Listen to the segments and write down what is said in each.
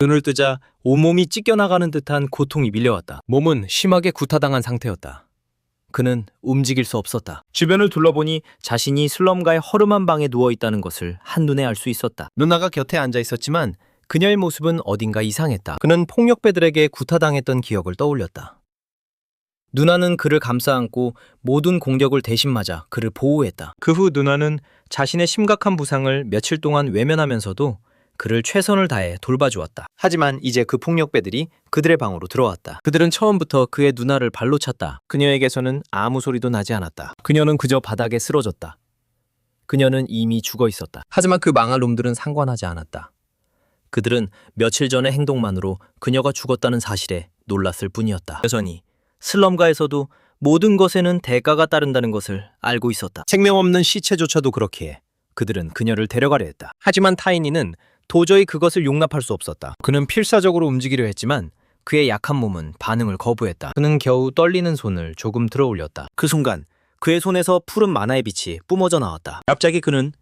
눈을 뜨자 온몸이 찢겨나가는 듯한 고통이 밀려왔다. 몸은 심하게 구타당한 상태였다. 그는 움직일 수 없었다. 주변을 둘러보니 자신이 슬럼가의 허름한 방에 누워있다는 것을 한눈에 알 수 있었다. 누나가 곁에 앉아 있었지만 그녀의 모습은 어딘가 이상했다. 그는 폭력배들에게 구타당했던 기억을 떠올렸다. 누나는 그를 감싸안고 모든 공격을 대신 맞아 그를 보호했다. 그 후 누나는 자신의 심각한 부상을 며칠 동안 외면하면서도 그를 최선을 다해 돌봐주었다. 하지만 이제 그 폭력배들이 그들의 방으로 들어왔다. 그들은 처음부터 그의 누나를 발로 찼다. 그녀에게서는 아무 소리도 나지 않았다. 그녀는 그저 바닥에 쓰러졌다. 그녀는 이미 죽어 있었다. 하지만 그 망할 놈들은 상관하지 않았다. 그들은 며칠 전의 행동만으로 그녀가 죽었다는 사실에 놀랐을 뿐이었다. 여전히 슬럼가에서도 모든 것에는 대가가 따른다는 것을 알고 있었다. 생명 없는 시체조차도 그렇기에 그들은 그녀를 데려가려 했다. 하지만 타이니는 도저히 그것을 용납할 수 없었다. 그는 필사적으로 움직이려 했지만 그의 약한 몸은 반응을 거부했다. 그는 겨우 떨리는 손을 조금 들어 올렸다. 그 순간 그의 손에서 푸른 만화의 빛이 뿜어져 나왔다. 갑자기 그는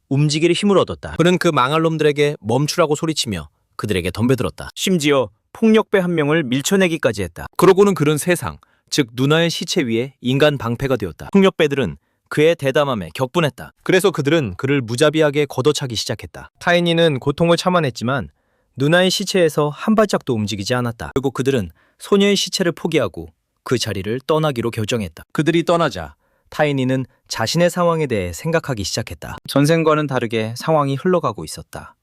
움직일 힘을 얻었다. 그는 그 망할 놈들에게 멈추라고 소리치며 그들에게 덤벼들었다. 심지어 폭력배 한 명을 밀쳐내기까지 했다. 그러고는 그는 세상, 즉 누나의 시체 위에 인간 방패가 되었다. 폭력배들은 그의 대담함에 격분했다. 그래서 그들은 그를 무자비하게 걷어차기 시작했다. 타이니는 고통을 참아냈지만 누나의 시체에서 한 발짝도 움직이지 않았다. 결국 그들은 소녀의 시체를 포기하고 그 자리를 떠나기로 결정했다. 그들이 떠나자 타이니는 자신의 상황에 대해 생각하기 시작했다. 전생과는 다르게 상황이 흘러가고 있었다.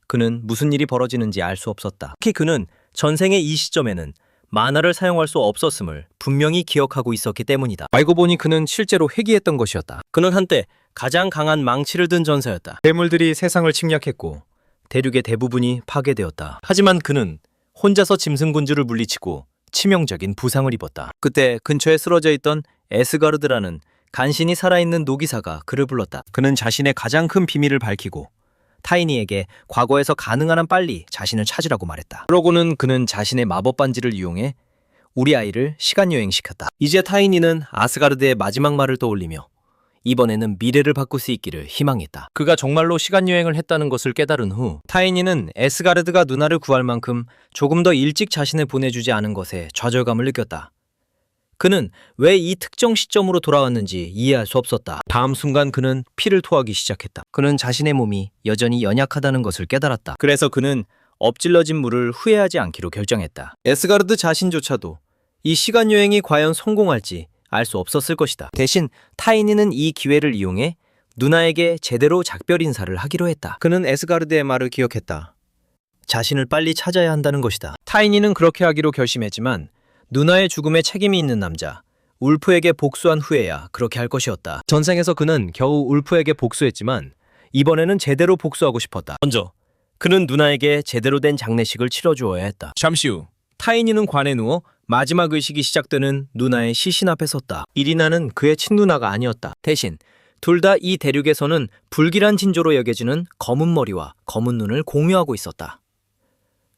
그는 무슨 일이 벌어지는지 알 수 없었다. 특히 그는 전생의 이 시점에는 만화를 사용할 수 없었음을 분명히 기억하고 있었기 때문이다. 알고 보니 그는 실제로 회귀했던 것이었다. 그는 한때 가장 강한 망치를 든 전사였다. 괴물들이 세상을 침략했고 대륙의 대부분이 파괴되었다. 하지만 그는 혼자서 짐승군주를 물리치고 치명적인 부상을 입었다. 그때 근처에 쓰러져 있던 에스가르드라는 간신히 살아있는 노기사가 그를 불렀다. 그는 자신의 가장 큰 비밀을 밝히고 타이니에게 과거에서 가능한 한 빨리 자신을 찾으라고 말했다. 그러고는 그는 자신의 마법 반지를 이용해 우리 아이를 시간여행시켰다. 이제 타이니는 아스가르드의 마지막 말을 떠올리며 이번에는 미래를 바꿀 수 있기를 희망했다. 그가 정말로 시간여행을 했다는 것을 깨달은 후 타이니는 에스가르드가 누나를 구할 만큼 조금 더 일찍 자신을 보내주지 않은 것에 좌절감을 느꼈다. 그는 왜 이 특정 시점으로 돌아왔는지 이해할 수 없었다. 다음 순간 그는 피를 토하기 시작했다. 그는 자신의 몸이 여전히 연약하다는 것을 깨달았다. 그래서 그는 엎질러진 물을 후회하지 않기로 결정했다. 에스가르드 자신조차도 이 시간여행이 과연 성공할지 알 수 없었을 것이다. 대신 타이니는 이 기회를 이용해 누나에게 제대로 작별 인사를 하기로 했다. 그는 에스가르드의 말을 기억했다. 자신을 빨리 찾아야 한다는 것이다. 타이니는 그렇게 하기로 결심했지만 누나의 죽음에 책임이 있는 남자 울프에게 복수한 후에야 그렇게 할 것이었다. 전생에서 그는 겨우 울프에게 복수했지만 이번에는 제대로 복수하고 싶었다. 먼저 그는 누나에게 제대로 된 장례식을 치러주어야 했다. 잠시 후 타이니는 관에 누워 마지막 의식이 시작되는 누나의 시신 앞에 섰다. 이리나는 그의 친누나가 아니었다. 대신 둘 다 이 대륙에서는 불길한 징조로 여겨지는 검은 머리와 검은 눈을 공유하고 있었다.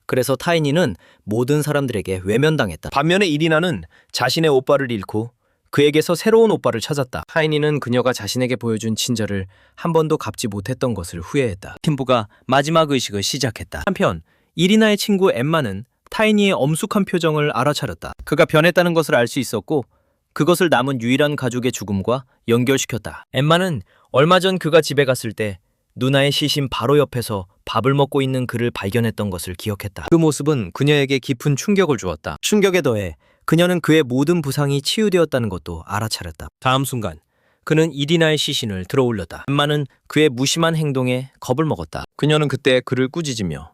그래서 타이니는 모든 사람들에게 외면당했다. 반면에 이리나는 자신의 오빠를 잃고 그에게서 새로운 오빠를 찾았다. 타이니는 그녀가 자신에게 보여준 친절을 한 번도 갚지 못했던 것을 후회했다. 팀부가 마지막 의식을 시작했다. 한편 이리나의 친구 엠마는 타이니의 엄숙한 표정을 알아차렸다. 그가 변했다는 것을 알 수 있었고 그것을 남은 유일한 가족의 죽음과 연결시켰다. 엠마는 얼마 전 그가 집에 갔을 때 누나의 시신 바로 옆에서 밥을 먹고 있는 그를 발견했던 것을 기억했다. 그 모습은 그녀에게 깊은 충격을 주었다. 충격에 더해 그녀는 그의 모든 부상이 치유되었다는 것도 알아차렸다. 다음 순간 그는 이리나의 시신을 들어 올렸다. 엠마는 그의 무심한 행동에 겁을 먹었다. 그녀는 그때 그를 꾸짖으며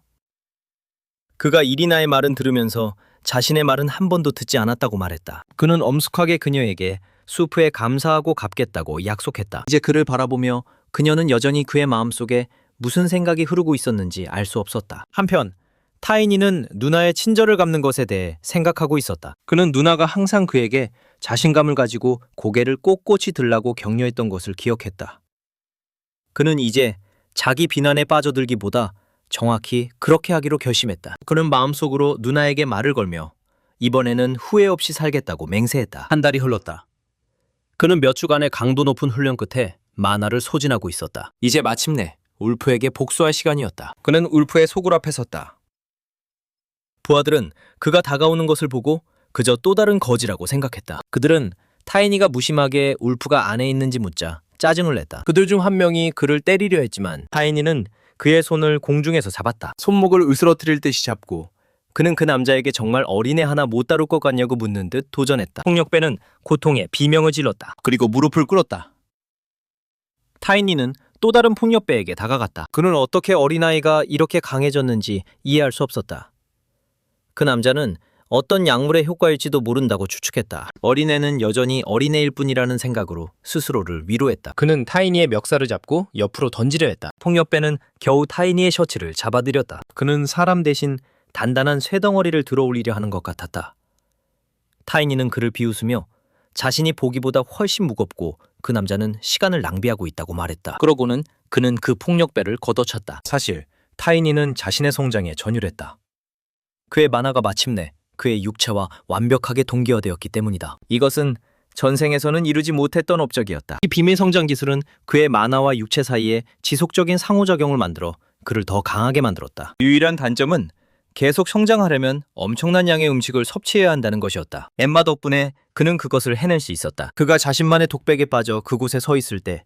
그가 이리나의 말은 들으면서 자신의 말은 한 번도 듣지 않았다고 말했다. 그는 엄숙하게 그녀에게 수프에 감사하고 갚겠다고 약속했다. 이제 그를 바라보며 그녀는 여전히 그의 마음속에 무슨 생각이 흐르고 있었는지 알 수 없었다. 한편 타이니는 누나의 친절을 갚는 것에 대해 생각하고 있었다. 그는 누나가 항상 그에게 자신감을 가지고 고개를 꼿꼿이 들라고 격려했던 것을 기억했다. 그는 이제 자기 비난에 빠져들기보다 정확히 그렇게 하기로 결심했다. 그는 마음속으로 누나에게 말을 걸며 이번에는 후회 없이 살겠다고 맹세했다. 한 달이 흘렀다. 그는 몇 주간의 강도 높은 훈련 끝에 만화를 소진하고 있었다. 이제 마침내 울프에게 복수할 시간이었다. 그는 울프의 소굴 앞에 섰다. 부하들은 그가 다가오는 것을 보고 그저 또 다른 거지라고 생각했다. 그들은 타이니가 무심하게 울프가 안에 있는지 묻자 짜증을 냈다. 그들 중 한 명이 그를 때리려 했지만 타이니는 그의 손을 공중에서 잡았다. 손목을 으스러뜨릴 듯이 잡고 그는 그 남자에게 정말 어린애 하나 못 다룰 것 같냐고 묻는 듯 도전했다. 폭력배는 고통에 비명을 질렀다. 그리고 무릎을 꿇었다. 타이니는 또 다른 폭력배에게 다가갔다. 그는 어떻게 어린아이가 이렇게 강해졌는지 이해할 수 없었다. 그 남자는 어떤 약물의 효과일지도 모른다고 추측했다. 어린애는 여전히 어린애일 뿐이라는 생각으로 스스로를 위로했다. 그는 타이니의 멱살을 잡고 옆으로 던지려 했다. 폭력배는 겨우 타이니의 셔츠를 잡아들였다. 그는 사람 대신 단단한 쇠덩어리를 들어올리려 하는 것 같았다. 타이니는 그를 비웃으며 자신이 보기보다 훨씬 무겁고 그 남자는 시간을 낭비하고 있다고 말했다. 그러고는 그는 그 폭력배를 걷어찼다. 사실 타이니는 자신의 성장에 전율했다. 그의 만화가 마침내 그의 육체와 완벽하게 동기화되었기 때문이다. 이것은 전생에서는 이루지 못했던 업적이었다. 이 비밀 성장 기술은 그의 만화와 육체 사이에 지속적인 상호작용을 만들어 그를 더 강하게 만들었다. 유일한 단점은 계속 성장하려면 엄청난 양의 음식을 섭취해야 한다는 것이었다. 엠마 덕분에 그는 그것을 해낼 수 있었다. 그가 자신만의 독백에 빠져 그곳에 서 있을 때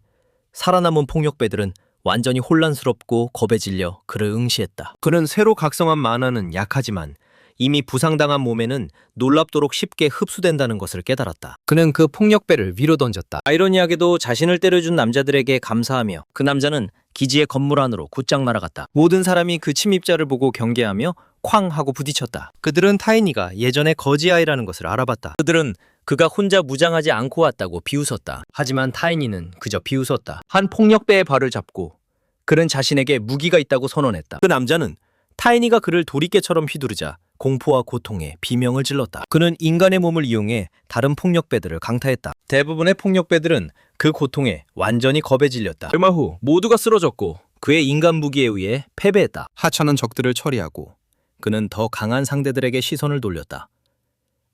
살아남은 폭력배들은 완전히 혼란스럽고 겁에 질려 그를 응시했다. 그는 새로 각성한 만화는 약하지만 이미 부상당한 몸에는 놀랍도록 쉽게 흡수된다는 것을 깨달았다. 그는 그 폭력배를 위로 던졌다. 아이러니하게도 자신을 때려준 남자들에게 감사하며 그 남자는 기지의 건물 안으로 곧장 날아갔다. 모든 사람이 그 침입자를 보고 경계하며 쾅 하고 부딪혔다. 그들은 타이니가 예전에 거지아이라는 것을 알아봤다. 그들은 그가 혼자 무장하지 않고 왔다고 비웃었다. 하지만 타이니는 그저 비웃었다. 한 폭력배의 발을 잡고 그는 자신에게 무기가 있다고 선언했다. 그 남자는 타이니가 그를 도리깨처럼 휘두르자 공포와 고통에 비명을 질렀다. 그는 인간의 몸을 이용해 다른 폭력배들을 강타했다. 대부분의 폭력배들은 그 고통에 완전히 겁에 질렸다. 얼마 후 모두가 쓰러졌고 그의 인간 무기에 의해 패배했다. 하찮은 적들을 처리하고 그는 더 강한 상대들에게 시선을 돌렸다.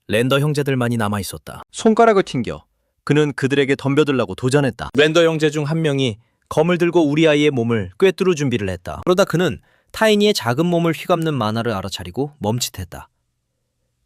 랜더 형제들만이 남아있었다. 손가락을 튕겨 그는 그들에게 덤벼들라고 도전했다. 랜더 형제 중 한 명이 검을 들고 우리 아이의 몸을 꿰뚫을 준비를 했다. 그러다 그는 타이니의 작은 몸을 휘감는 만화를 알아차리고 멈칫했다.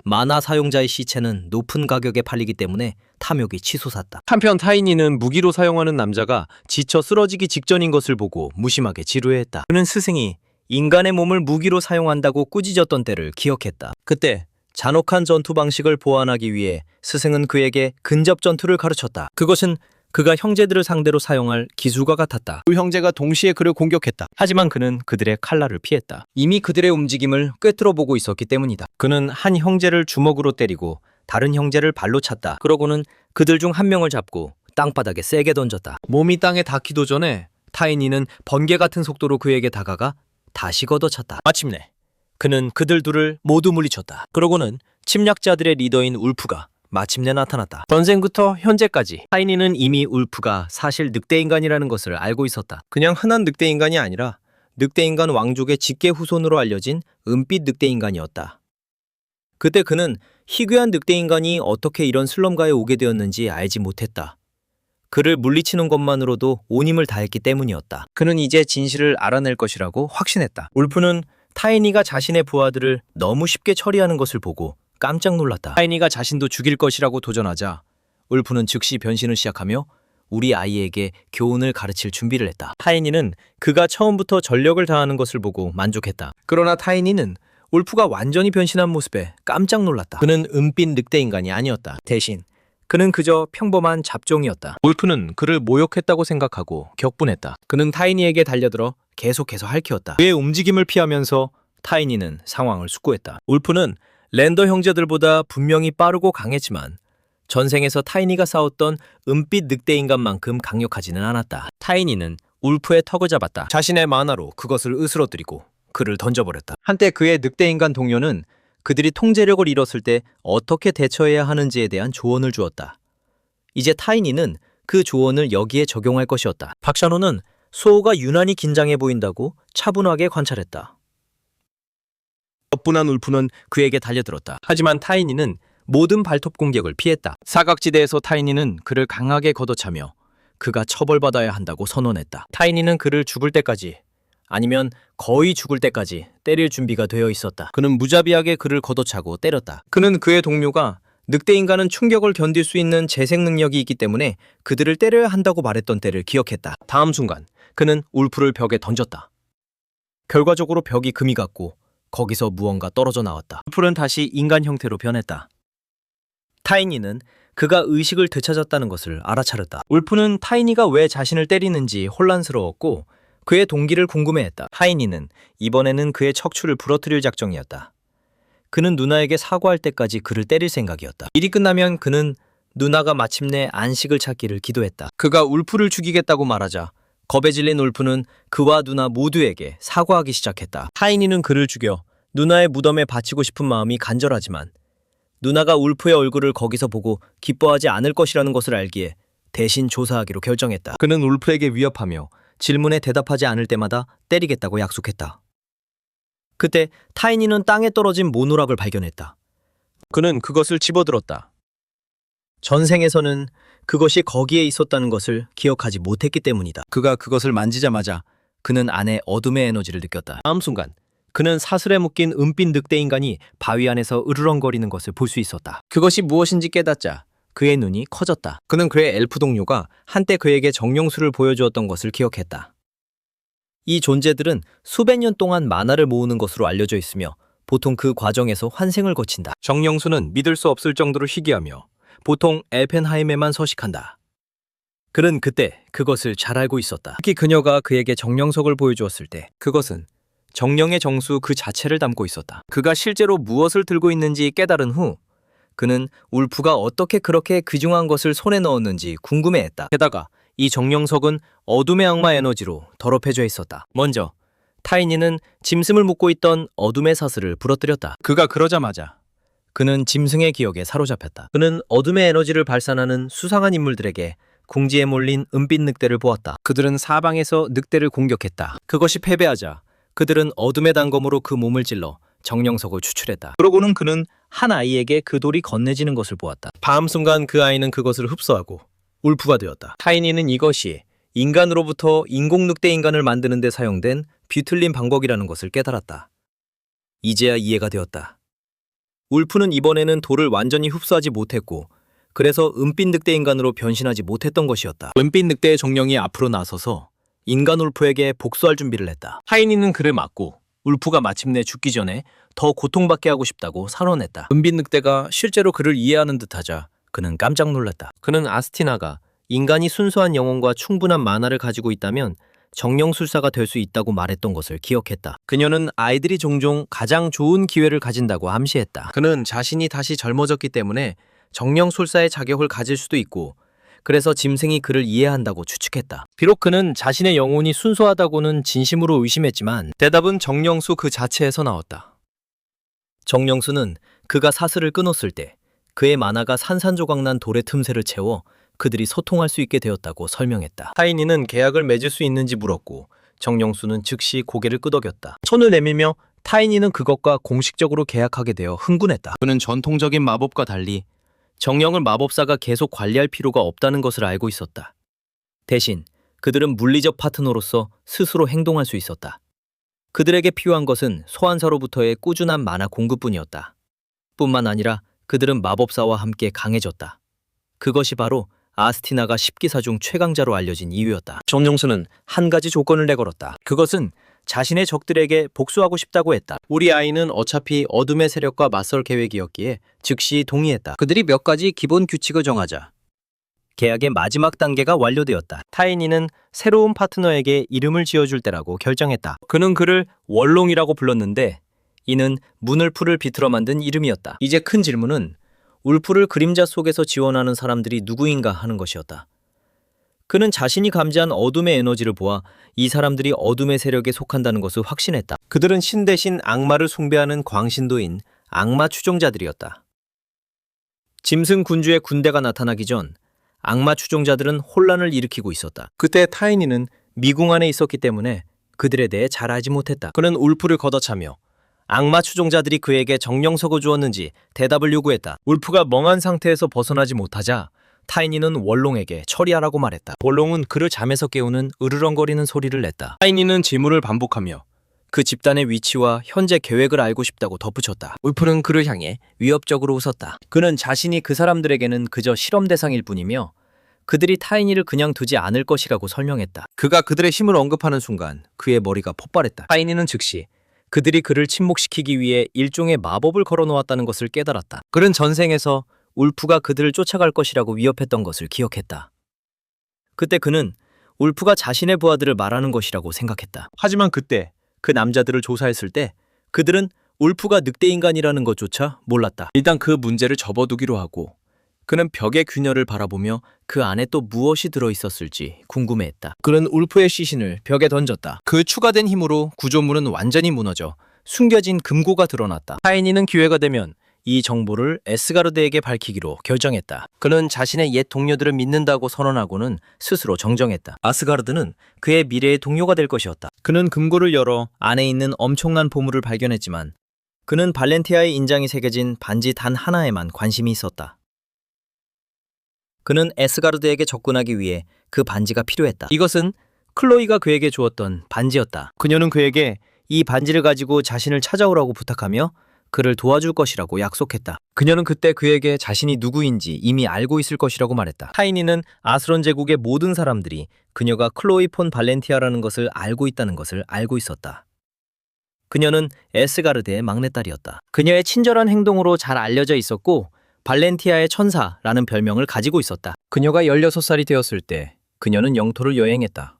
만화 사용자의 시체는 높은 가격에 팔리기 때문에 탐욕이 치솟았다. 한편 타이니는 무기로 사용하는 남자가 지쳐 쓰러지기 직전인 것을 보고 무심하게 지루해했다. 그는 스승이 인간의 몸을 무기로 사용한다고 꾸짖었던 때를 기억했다. 그때 잔혹한 전투 방식을 보완하기 위해 스승은 그에게 근접 전투를 가르쳤다. 그것은 그가 형제들을 상대로 사용할 기술과 같았다. 두 형제가 동시에 그를 공격했다. 하지만 그는 그들의 칼날을 피했다. 이미 그들의 움직임을 꿰뚫어 보고 있었기 때문이다. 그는 한 형제를 주먹으로 때리고 다른 형제를 발로 찼다. 그러고는 그들 중 한 명을 잡고 땅바닥에 세게 던졌다. 몸이 땅에 닿기도 전에 타이니는 번개 같은 속도로 그에게 다가가 다시 걷어찼다. 마침내 그는 그들 둘을 모두 물리쳤다. 그러고는 침략자들의 리더인 울프가 마침내 나타났다. 전생부터 현재까지 타이니는 이미 울프가 사실 늑대인간이라는 것을 알고 있었다. 그냥 흔한 늑대인간이 아니라 늑대인간 왕족의 직계 후손으로 알려진 은빛 늑대인간이었다. 그때 그는 희귀한 늑대인간이 어떻게 이런 슬럼가에 오게 되었는지 알지 못했다. 그를 물리치는 것만으로도 온 힘을 다했기 때문이었다. 그는 이제 진실을 알아낼 것이라고 확신했다. 울프는 타이니가 자신의 부하들을 너무 쉽게 처리하는 것을 보고 깜짝 놀랐다. 타이니가 자신도 죽일 것이라고 도전하자 울프는 즉시 변신을 시작하며 우리 아이에게 교훈을 가르칠 준비를 했다. 타이니는 그가 처음부터 전력을 다하는 것을 보고 만족했다. 그러나 타이니는 울프가 완전히 변신한 모습에 깜짝 놀랐다. 그는 은빛 늑대인간이 아니었다. 대신 그는 그저 평범한 잡종이었다. 울프는 그를 모욕했다고 생각하고 격분했다. 그는 타이니에게 달려들어 계속해서 핥혔다. 그의 움직임을 피하면서 타이니는 상황을 숙고했다. 울프는 랜더 형제들보다 분명히 빠르고 강했지만 전생에서 타이니가 싸웠던 은빛 늑대인간만큼 강력하지는 않았다. 타이니는 울프의 턱을 잡았다. 자신의 만화로 그것을 으스러뜨리고 그를 던져버렸다. 한때 그의 늑대인간 동료는 그들이 통제력을 잃었을 때 어떻게 대처해야 하는지에 대한 조언을 주었다. 이제 타이니는 그 조언을 여기에 적용할 것이었다. 박샤노는 소호가 유난히 긴장해 보인다고 차분하게 관찰했다. 격분한 울프는 그에게 달려들었다. 하지만 타이니는 모든 발톱 공격을 피했다. 사각지대에서 타이니는 그를 강하게 걷어차며 그가 처벌받아야 한다고 선언했다. 타이니는 그를 죽을 때까지 아니면 거의 죽을 때까지 때릴 준비가 되어 있었다. 그는 무자비하게 그를 걷어차고 때렸다. 그는 그의 동료가 늑대 인간은 충격을 견딜 수 있는 재생 능력이 있기 때문에 그들을 때려야 한다고 말했던 때를 기억했다. 다음 순간 그는 울프를 벽에 던졌다. 결과적으로 벽이 금이 갔고 거기서 무언가 떨어져 나왔다. 울프는 다시 인간 형태로 변했다. 타이니는 그가 의식을 되찾았다는 것을 알아차렸다. 울프는 타이니가 왜 자신을 때리는지 혼란스러웠고 그의 동기를 궁금해했다. 타이니는 이번에는 그의 척추를 부러뜨릴 작정이었다. 그는 누나에게 사과할 때까지 그를 때릴 생각이었다. 일이 끝나면 그는 누나가 마침내 안식을 찾기를 기도했다. 그가 울프를 죽이겠다고 말하자 겁에 질린 울프는 그와 누나 모두에게 사과하기 시작했다. 타이니는 그를 죽여 누나의 무덤에 바치고 싶은 마음이 간절하지만 누나가 울프의 얼굴을 거기서 보고 기뻐하지 않을 것이라는 것을 알기에 대신 조사하기로 결정했다. 그는 울프에게 위협하며 질문에 대답하지 않을 때마다 때리겠다고 약속했다. 그때 타이니는 땅에 떨어진 모노락을 발견했다. 그는 그것을 집어들었다. 전생에서는 그것이 거기에 있었다는 것을 기억하지 못했기 때문이다. 그가 그것을 만지자마자 그는 안에 어둠의 에너지를 느꼈다. 다음 순간 그는 사슬에 묶인 은빛 늑대 인간이 바위 안에서 으르렁거리는 것을 볼 수 있었다. 그것이 무엇인지 깨닫자 그의 눈이 커졌다. 그는 그의 엘프 동료가 한때 그에게 정령수를 보여주었던 것을 기억했다. 이 존재들은 수백 년 동안 만화를 모으는 것으로 알려져 있으며 보통 그 과정에서 환생을 거친다. 정령수는 믿을 수 없을 정도로 희귀하며 보통 엘펜하임에만 서식한다. 그는 그때 그것을 잘 알고 있었다. 특히 그녀가 그에게 정령석을 보여주었을 때 그것은 정령의 정수 그 자체를 담고 있었다. 그가 실제로 무엇을 들고 있는지 깨달은 후 그는 울프가 어떻게 그렇게 귀중한 것을 손에 넣었는지 궁금해했다. 게다가 이 정령석은 어둠의 악마 에너지로 더럽혀져 있었다. 먼저 타이니는 짐승을 묶고 있던 어둠의 사슬을 부러뜨렸다. 그가 그러자마자 그는 짐승의 기억에 사로잡혔다. 그는 어둠의 에너지를 발산하는 수상한 인물들에게 궁지에 몰린 은빛 늑대를 보았다. 그들은 사방에서 늑대를 공격했다. 그것이 패배하자 그들은 어둠의 단검으로 그 몸을 찔러 정령석을 추출했다. 그러고는 그는 한 아이에게 그 돌이 건네지는 것을 보았다. 다음 순간 그 아이는 그것을 흡수하고 울프가 되었다. 타이니는 이것이 인간으로부터 인공 늑대 인간을 만드는 데 사용된 뒤틀린 방법이라는 것을 깨달았다. 이제야 이해가 되었다. 울프는 이번에는 돌을 완전히 흡수하지 못했고 그래서 은빛 늑대 인간으로 변신하지 못했던 것이었다. 은빛 늑대의 정령이 앞으로 나서서 인간 울프에게 복수할 준비를 했다. 타이니는 그를 막고 울프가 마침내 죽기 전에 더 고통받게 하고 싶다고 선언했다. 은빛 늑대가 실제로 그를 이해하는 듯하자 그는 깜짝 놀랐다. 그는 아스티나가 인간이 순수한 영혼과 충분한 만화를 가지고 있다면 정령술사가 될 수 있다고 말했던 것을 기억했다. 그녀는 아이들이 종종 가장 좋은 기회를 가진다고 암시했다. 그는 자신이 다시 젊어졌기 때문에 정령술사의 자격을 가질 수도 있고 그래서 짐승이 그를 이해한다고 추측했다. 비록 그는 자신의 영혼이 순수하다고는 진심으로 의심했지만 대답은 정령수 그 자체에서 나왔다. 정령수는 그가 사슬을 끊었을 때 그의 만화가 산산조각난 돌의 틈새를 채워 그들이 소통할 수 있게 되었다고 설명했다. 타이니는 계약을 맺을 수 있는지 물었고 정령수는 즉시 고개를 끄덕였다. 손을 내밀며 타이니는 그것과 공식적으로 계약하게 되어 흥분했다. 그는 전통적인 마법과 달리 정령을 마법사가 계속 관리할 필요가 없다는 것을 알고 있었다. 대신 그들은 물리적 파트너로서 스스로 행동할 수 있었다. 그들에게 필요한 것은 소환사로부터의 꾸준한 만화 공급뿐이었다. 뿐만 아니라 그들은 마법사와 함께 강해졌다. 그것이 바로 아스티나가 10기사 중 최강자로 알려진 이유였다. 정령수는 한 가지 조건을 내걸었다. 그것은 자신의 적들에게 복수하고 싶다고 했다. 우리 아이는 어차피 어둠의 세력과 맞설 계획이었기에 즉시 동의했다. 그들이 몇 가지 기본 규칙을 정하자 계약의 마지막 단계가 완료되었다. 타이니는 새로운 파트너에게 이름을 지어줄 때라고 결정했다. 그는 그를 월롱이라고 불렀는데 이는 문울프를 비틀어 만든 이름이었다. 이제 큰 질문은 울프를 그림자 속에서 지원하는 사람들이 누구인가 하는 것이었다. 그는 자신이 감지한 어둠의 에너지를 보아 이 사람들이 어둠의 세력에 속한다는 것을 확신했다. 그들은 신 대신 악마를 숭배하는 광신도인 악마 추종자들이었다. 짐승 군주의 군대가 나타나기 전 악마 추종자들은 혼란을 일으키고 있었다. 그때 타이니는 미궁 안에 있었기 때문에 그들에 대해 잘 알지 못했다. 그는 울프를 걷어차며 악마 추종자들이 그에게 정령석을 주었는지 대답을 요구했다. 울프가 멍한 상태에서 벗어나지 못하자 타이니는 월롱에게 처리하라고 말했다. 월롱은 그를 잠에서 깨우는 으르렁거리는 소리를 냈다. 타이니는 질문을 반복하며 그 집단의 위치와 현재 계획을 알고 싶다고 덧붙였다. 울프는 그를 향해 위협적으로 웃었다. 그는 자신이 그 사람들에게는 그저 실험 대상일 뿐이며 그들이 타이니를 그냥 두지 않을 것이라고 설명했다. 그가 그들의 힘을 언급하는 순간 그의 머리가 폭발했다. 타이니는 즉시 그들이 그를 침묵시키기 위해 일종의 마법을 걸어놓았다는 것을 깨달았다. 그는 전생에서 울프가 그들을 쫓아갈 것이라고 위협했던 것을 기억했다. 그때 그는 울프가 자신의 부하들을 말하는 것이라고 생각했다. 하지만 그때 그 남자들을 조사했을 때 그들은 울프가 늑대인간이라는 것조차 몰랐다. 일단 그 문제를 접어두기로 하고 그는 벽의 균열을 바라보며 그 안에 또 무엇이 들어있었을지 궁금해했다. 그는 울프의 시신을 벽에 던졌다. 그 추가된 힘으로 구조물은 완전히 무너져 숨겨진 금고가 드러났다. 타이니는 기회가 되면 이 정보를 에스가르드에게 밝히기로 결정했다. 그는 자신의 옛 동료들을 믿는다고 선언하고는 스스로 정정했다. 아스가르드는 그의 미래의 동료가 될 것이었다. 그는 금고를 열어 안에 있는 엄청난 보물을 발견했지만 그는 발렌티아의 인장이 새겨진 반지 단 하나에만 관심이 있었다. 그는 에스가르드에게 접근하기 위해 그 반지가 필요했다. 이것은 클로이가 그에게 주었던 반지였다. 그녀는 그에게 이 반지를 가지고 자신을 찾아오라고 부탁하며 그를 도와줄 것이라고 약속했다. 그녀는 그때 그에게 자신이 누구인지 이미 알고 있을 것이라고 말했다. 타이니는 아스론 제국의 모든 사람들이 그녀가 클로이 폰 발렌티아라는 것을 알고 있다는 것을 알고 있었다. 그녀는 에스가르드의 막내딸이었다. 그녀의 친절한 행동으로 잘 알려져 있었고 발렌티아의 천사라는 별명을 가지고 있었다. 그녀가 16살이 되었을 때 그녀는 영토를 여행했다.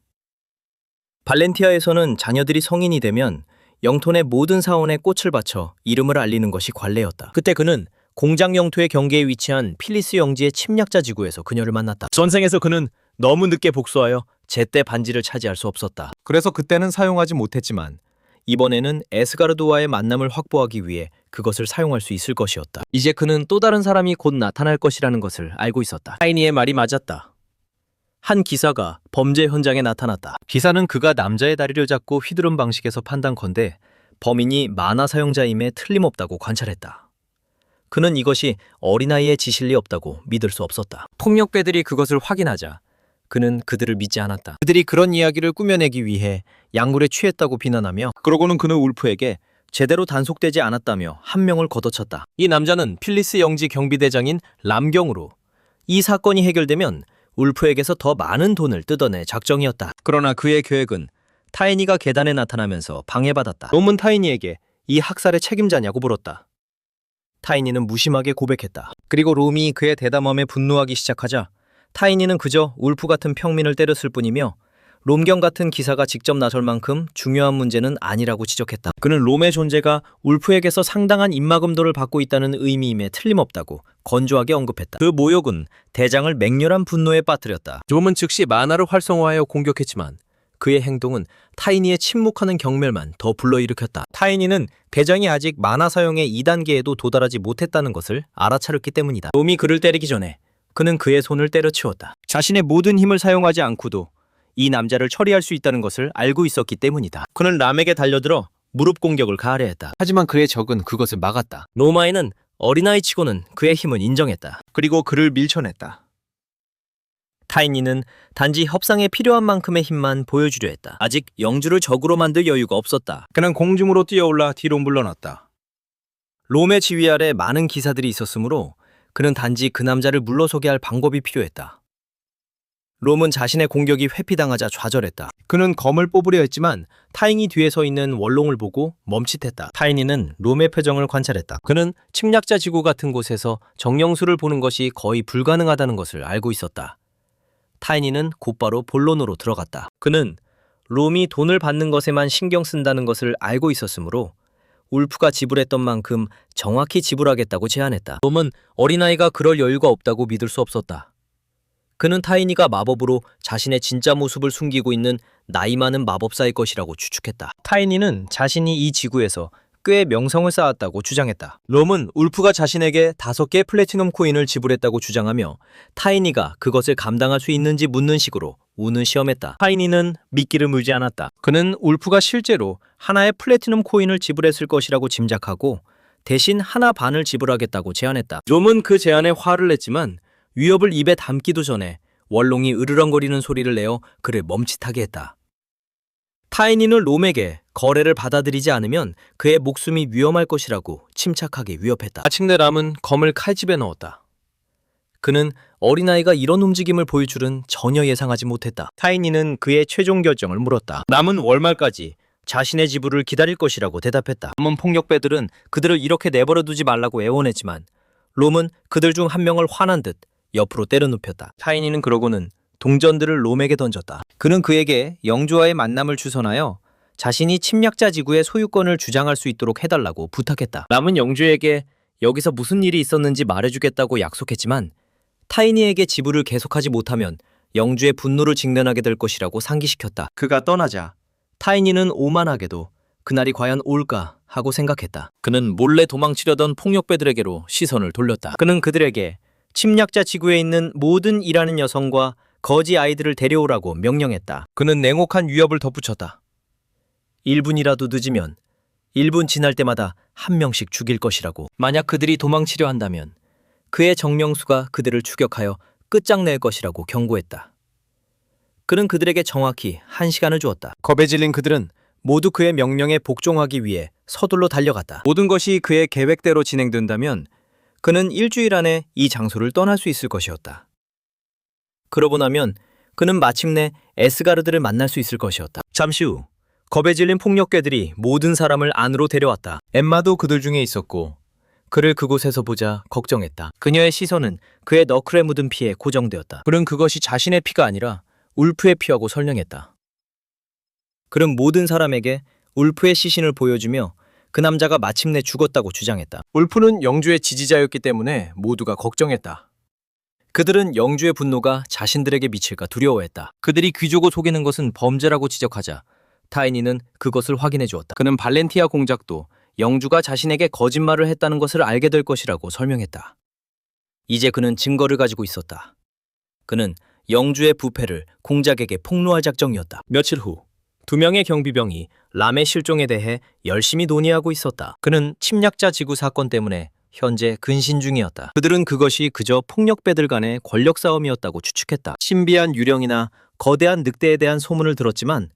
발렌티아에서는 자녀들이 성인이 되면 영토 내 모든 사원에 꽃을 바쳐 이름을 알리는 것이 관례였다. 그때 그는 공장 영토의 경계에 위치한 필리스 영지의 침략자 지구에서 그녀를 만났다. 전생에서 그는 너무 늦게 복수하여 제때 반지를 차지할 수 없었다. 그래서 그때는 사용하지 못했지만 이번에는 에스가르드와의 만남을 확보하기 위해 그것을 사용할 수 있을 것이었다. 이제 그는 또 다른 사람이 곧 나타날 것이라는 것을 알고 있었다. 타이니의 말이 맞았다. 한 기사가 범죄 현장에 나타났다. 기사는 그가 남자의 다리를 잡고 휘두른 방식에서 판단컨대 범인이 만화 사용자임에 틀림없다고 관찰했다. 그는 이것이 어린아이의 짓일 리 없다고 믿을 수 없었다. 폭력배들이 그것을 확인하자 그는 그들을 믿지 않았다. 그들이 그런 이야기를 꾸며내기 위해 약물에 취했다고 비난하며 그러고는 그는 울프에게 제대로 단속되지 않았다며 한 명을 걷어쳤다. 이 남자는 필리스 영지 경비대장인 람경으로 이 사건이 해결되면 울프에게서 더 많은 돈을 뜯어낼 작정이었다. 그러나 그의 계획은 타이니가 계단에 나타나면서 방해받았다. 롬은 타이니에게 이 학살의 책임자냐고 물었다. 타이니는 무심하게 고백했다. 그리고 롬이 그의 대담함에 분노하기 시작하자 타이니는 그저 울프 같은 평민을 때렸을 뿐이며 롬경 같은 기사가 직접 나설 만큼 중요한 문제는 아니라고 지적했다. 그는 롬의 존재가 울프에게서 상당한 입막음도를 받고 있다는 의미임에 틀림없다고 건조하게 언급했다. 그 모욕은 대장을 맹렬한 분노에 빠뜨렸다. 롬은 즉시 만화를 활성화하여 공격했지만 그의 행동은 타이니의 침묵하는 경멸만 더 불러일으켰다. 타이니는 대장이 아직 만화 사용의 2단계에도 도달하지 못했다는 것을 알아차렸기 때문이다. 롬이 그를 때리기 전에 그는 그의 손을 때려치웠다. 자신의 모든 힘을 사용하지 않고도 이 남자를 처리할 수 있다는 것을 알고 있었기 때문이다. 그는 람에게 달려들어 무릎 공격을 가하려 했다. 하지만 그의 적은 그것을 막았다. 로마인은 어린아이치고는 그의 힘은 인정했다. 그리고 그를 밀쳐냈다. 타이니는 단지 협상에 필요한 만큼의 힘만 보여주려 했다. 아직 영주를 적으로 만들 여유가 없었다. 그는 공중으로 뛰어올라 뒤로 물러났다. 롬의 지휘 아래 많은 기사들이 있었으므로 그는 단지 그 남자를 물러서게 할 방법이 필요했다. 롬은 자신의 공격이 회피당하자 좌절했다. 그는 검을 뽑으려 했지만 타이니 뒤에 서 있는 월롱을 보고 멈칫했다. 타이니는 롬의 표정을 관찰했다. 그는 침략자 지구 같은 곳에서 정령수를 보는 것이 거의 불가능하다는 것을 알고 있었다. 타이니는 곧바로 본론으로 들어갔다. 그는 롬이 돈을 받는 것에만 신경 쓴다는 것을 알고 있었으므로 울프가 지불했던 만큼 정확히 지불하겠다고 제안했다. 롬은 어린아이가 그럴 여유가 없다고 믿을 수 없었다. 그는 타이니가 마법으로 자신의 진짜 모습을 숨기고 있는 나이 많은 마법사일 것이라고 추측했다. 타이니는 자신이 이 지구에서 꽤 명성을 쌓았다고 주장했다. 롬은 울프가 자신에게 5개의 플래티넘 코인을 지불했다고 주장하며 타이니가 그것을 감당할 수 있는지 묻는 식으로 운을 시험했다. 타이니는 미끼를 물지 않았다. 그는 울프가 실제로 하나의 플래티넘 코인을 지불했을 것이라고 짐작하고 대신 하나 반을 지불하겠다고 제안했다. 롬은 그 제안에 화를 냈지만 위협을 입에 담기도 전에 원롱이 으르렁거리는 소리를 내어 그를 멈칫하게 했다. 타이니는 롬에게 거래를 받아들이지 않으면 그의 목숨이 위험할 것이라고 침착하게 위협했다. 마침내 람은 검을 칼집에 넣었다. 그는 어린아이가 이런 움직임을 보일 줄은 전혀 예상하지 못했다. 타이니는 그의 최종 결정을 물었다. 남은 월말까지 자신의 지불을 기다릴 것이라고 대답했다. 남은 폭력배들은 그들을 이렇게 내버려 두지 말라고 애원했지만 롬은 그들 중 한 명을 화난 듯 옆으로 때려눕혔다. 타이니는 그러고는 동전들을 롬에게 던졌다. 그는 그에게 영주와의 만남을 주선하여 자신이 침략자 지구의 소유권을 주장할 수 있도록 해달라고 부탁했다. 람은 영주에게 여기서 무슨 일이 있었는지 말해주겠다고 약속했지만 타이니에게 지불을 계속하지 못하면 영주의 분노를 직면하게 될 것이라고 상기시켰다. 그가 떠나자 타이니는 오만하게도 그날이 과연 올까 하고 생각했다. 그는 몰래 도망치려던 폭력배들에게로 시선을 돌렸다. 그는 그들에게 침략자 지구에 있는 모든 일하는 여성과 거지 아이들을 데려오라고 명령했다. 그는 냉혹한 위협을 덧붙였다. 1분이라도 늦으면 1분 지날 때마다 한 명씩 죽일 것이라고. 만약 그들이 도망치려 한다면 그의 정령수가 그들을 추격하여 끝장낼 것이라고 경고했다. 그는 그들에게 정확히 1시간을 주었다. 겁에 질린 그들은 모두 그의 명령에 복종하기 위해 서둘러 달려갔다. 모든 것이 그의 계획대로 진행된다면 그는 일주일 안에 이 장소를 떠날 수 있을 것이었다. 그러고 나면 그는 마침내 에스가르드를 만날 수 있을 것이었다. 잠시 후 겁에 질린 폭력괴들이 모든 사람을 안으로 데려왔다. 엠마도 그들 중에 있었고 그를 그곳에서 보자 걱정했다. 그녀의 시선은 그의 너클에 묻은 피에 고정되었다. 그는 그것이 자신의 피가 아니라 울프의 피라고 설명했다. 그는 모든 사람에게 울프의 시신을 보여주며 그 남자가 마침내 죽었다고 주장했다. 울프는 영주의 지지자였기 때문에 모두가 걱정했다. 그들은 영주의 분노가 자신들에게 미칠까 두려워했다. 그들이 귀족을 속이는 것은 범죄라고 지적하자 타이니는 그것을 확인해 주었다. 그는 발렌티아 공작도 영주가 자신에게 거짓말을 했다는 것을 알게 될 것이라고 설명했다. 이제 그는 증거를 가지고 있었다. 그는 영주의 부패를 공작에게 폭로할 작정이었다. 며칠 후 2명의 경비병이 람의 실종에 대해 열심히 논의하고 있었다. 그는 침략자 지구 사건 때문에 현재 근신 중이었다. 그들은 그것이 그저 폭력배들 간의 권력 싸움이었다고 추측했다. 신비한 유령이나 거대한 늑대에 대한 소문을 들었지만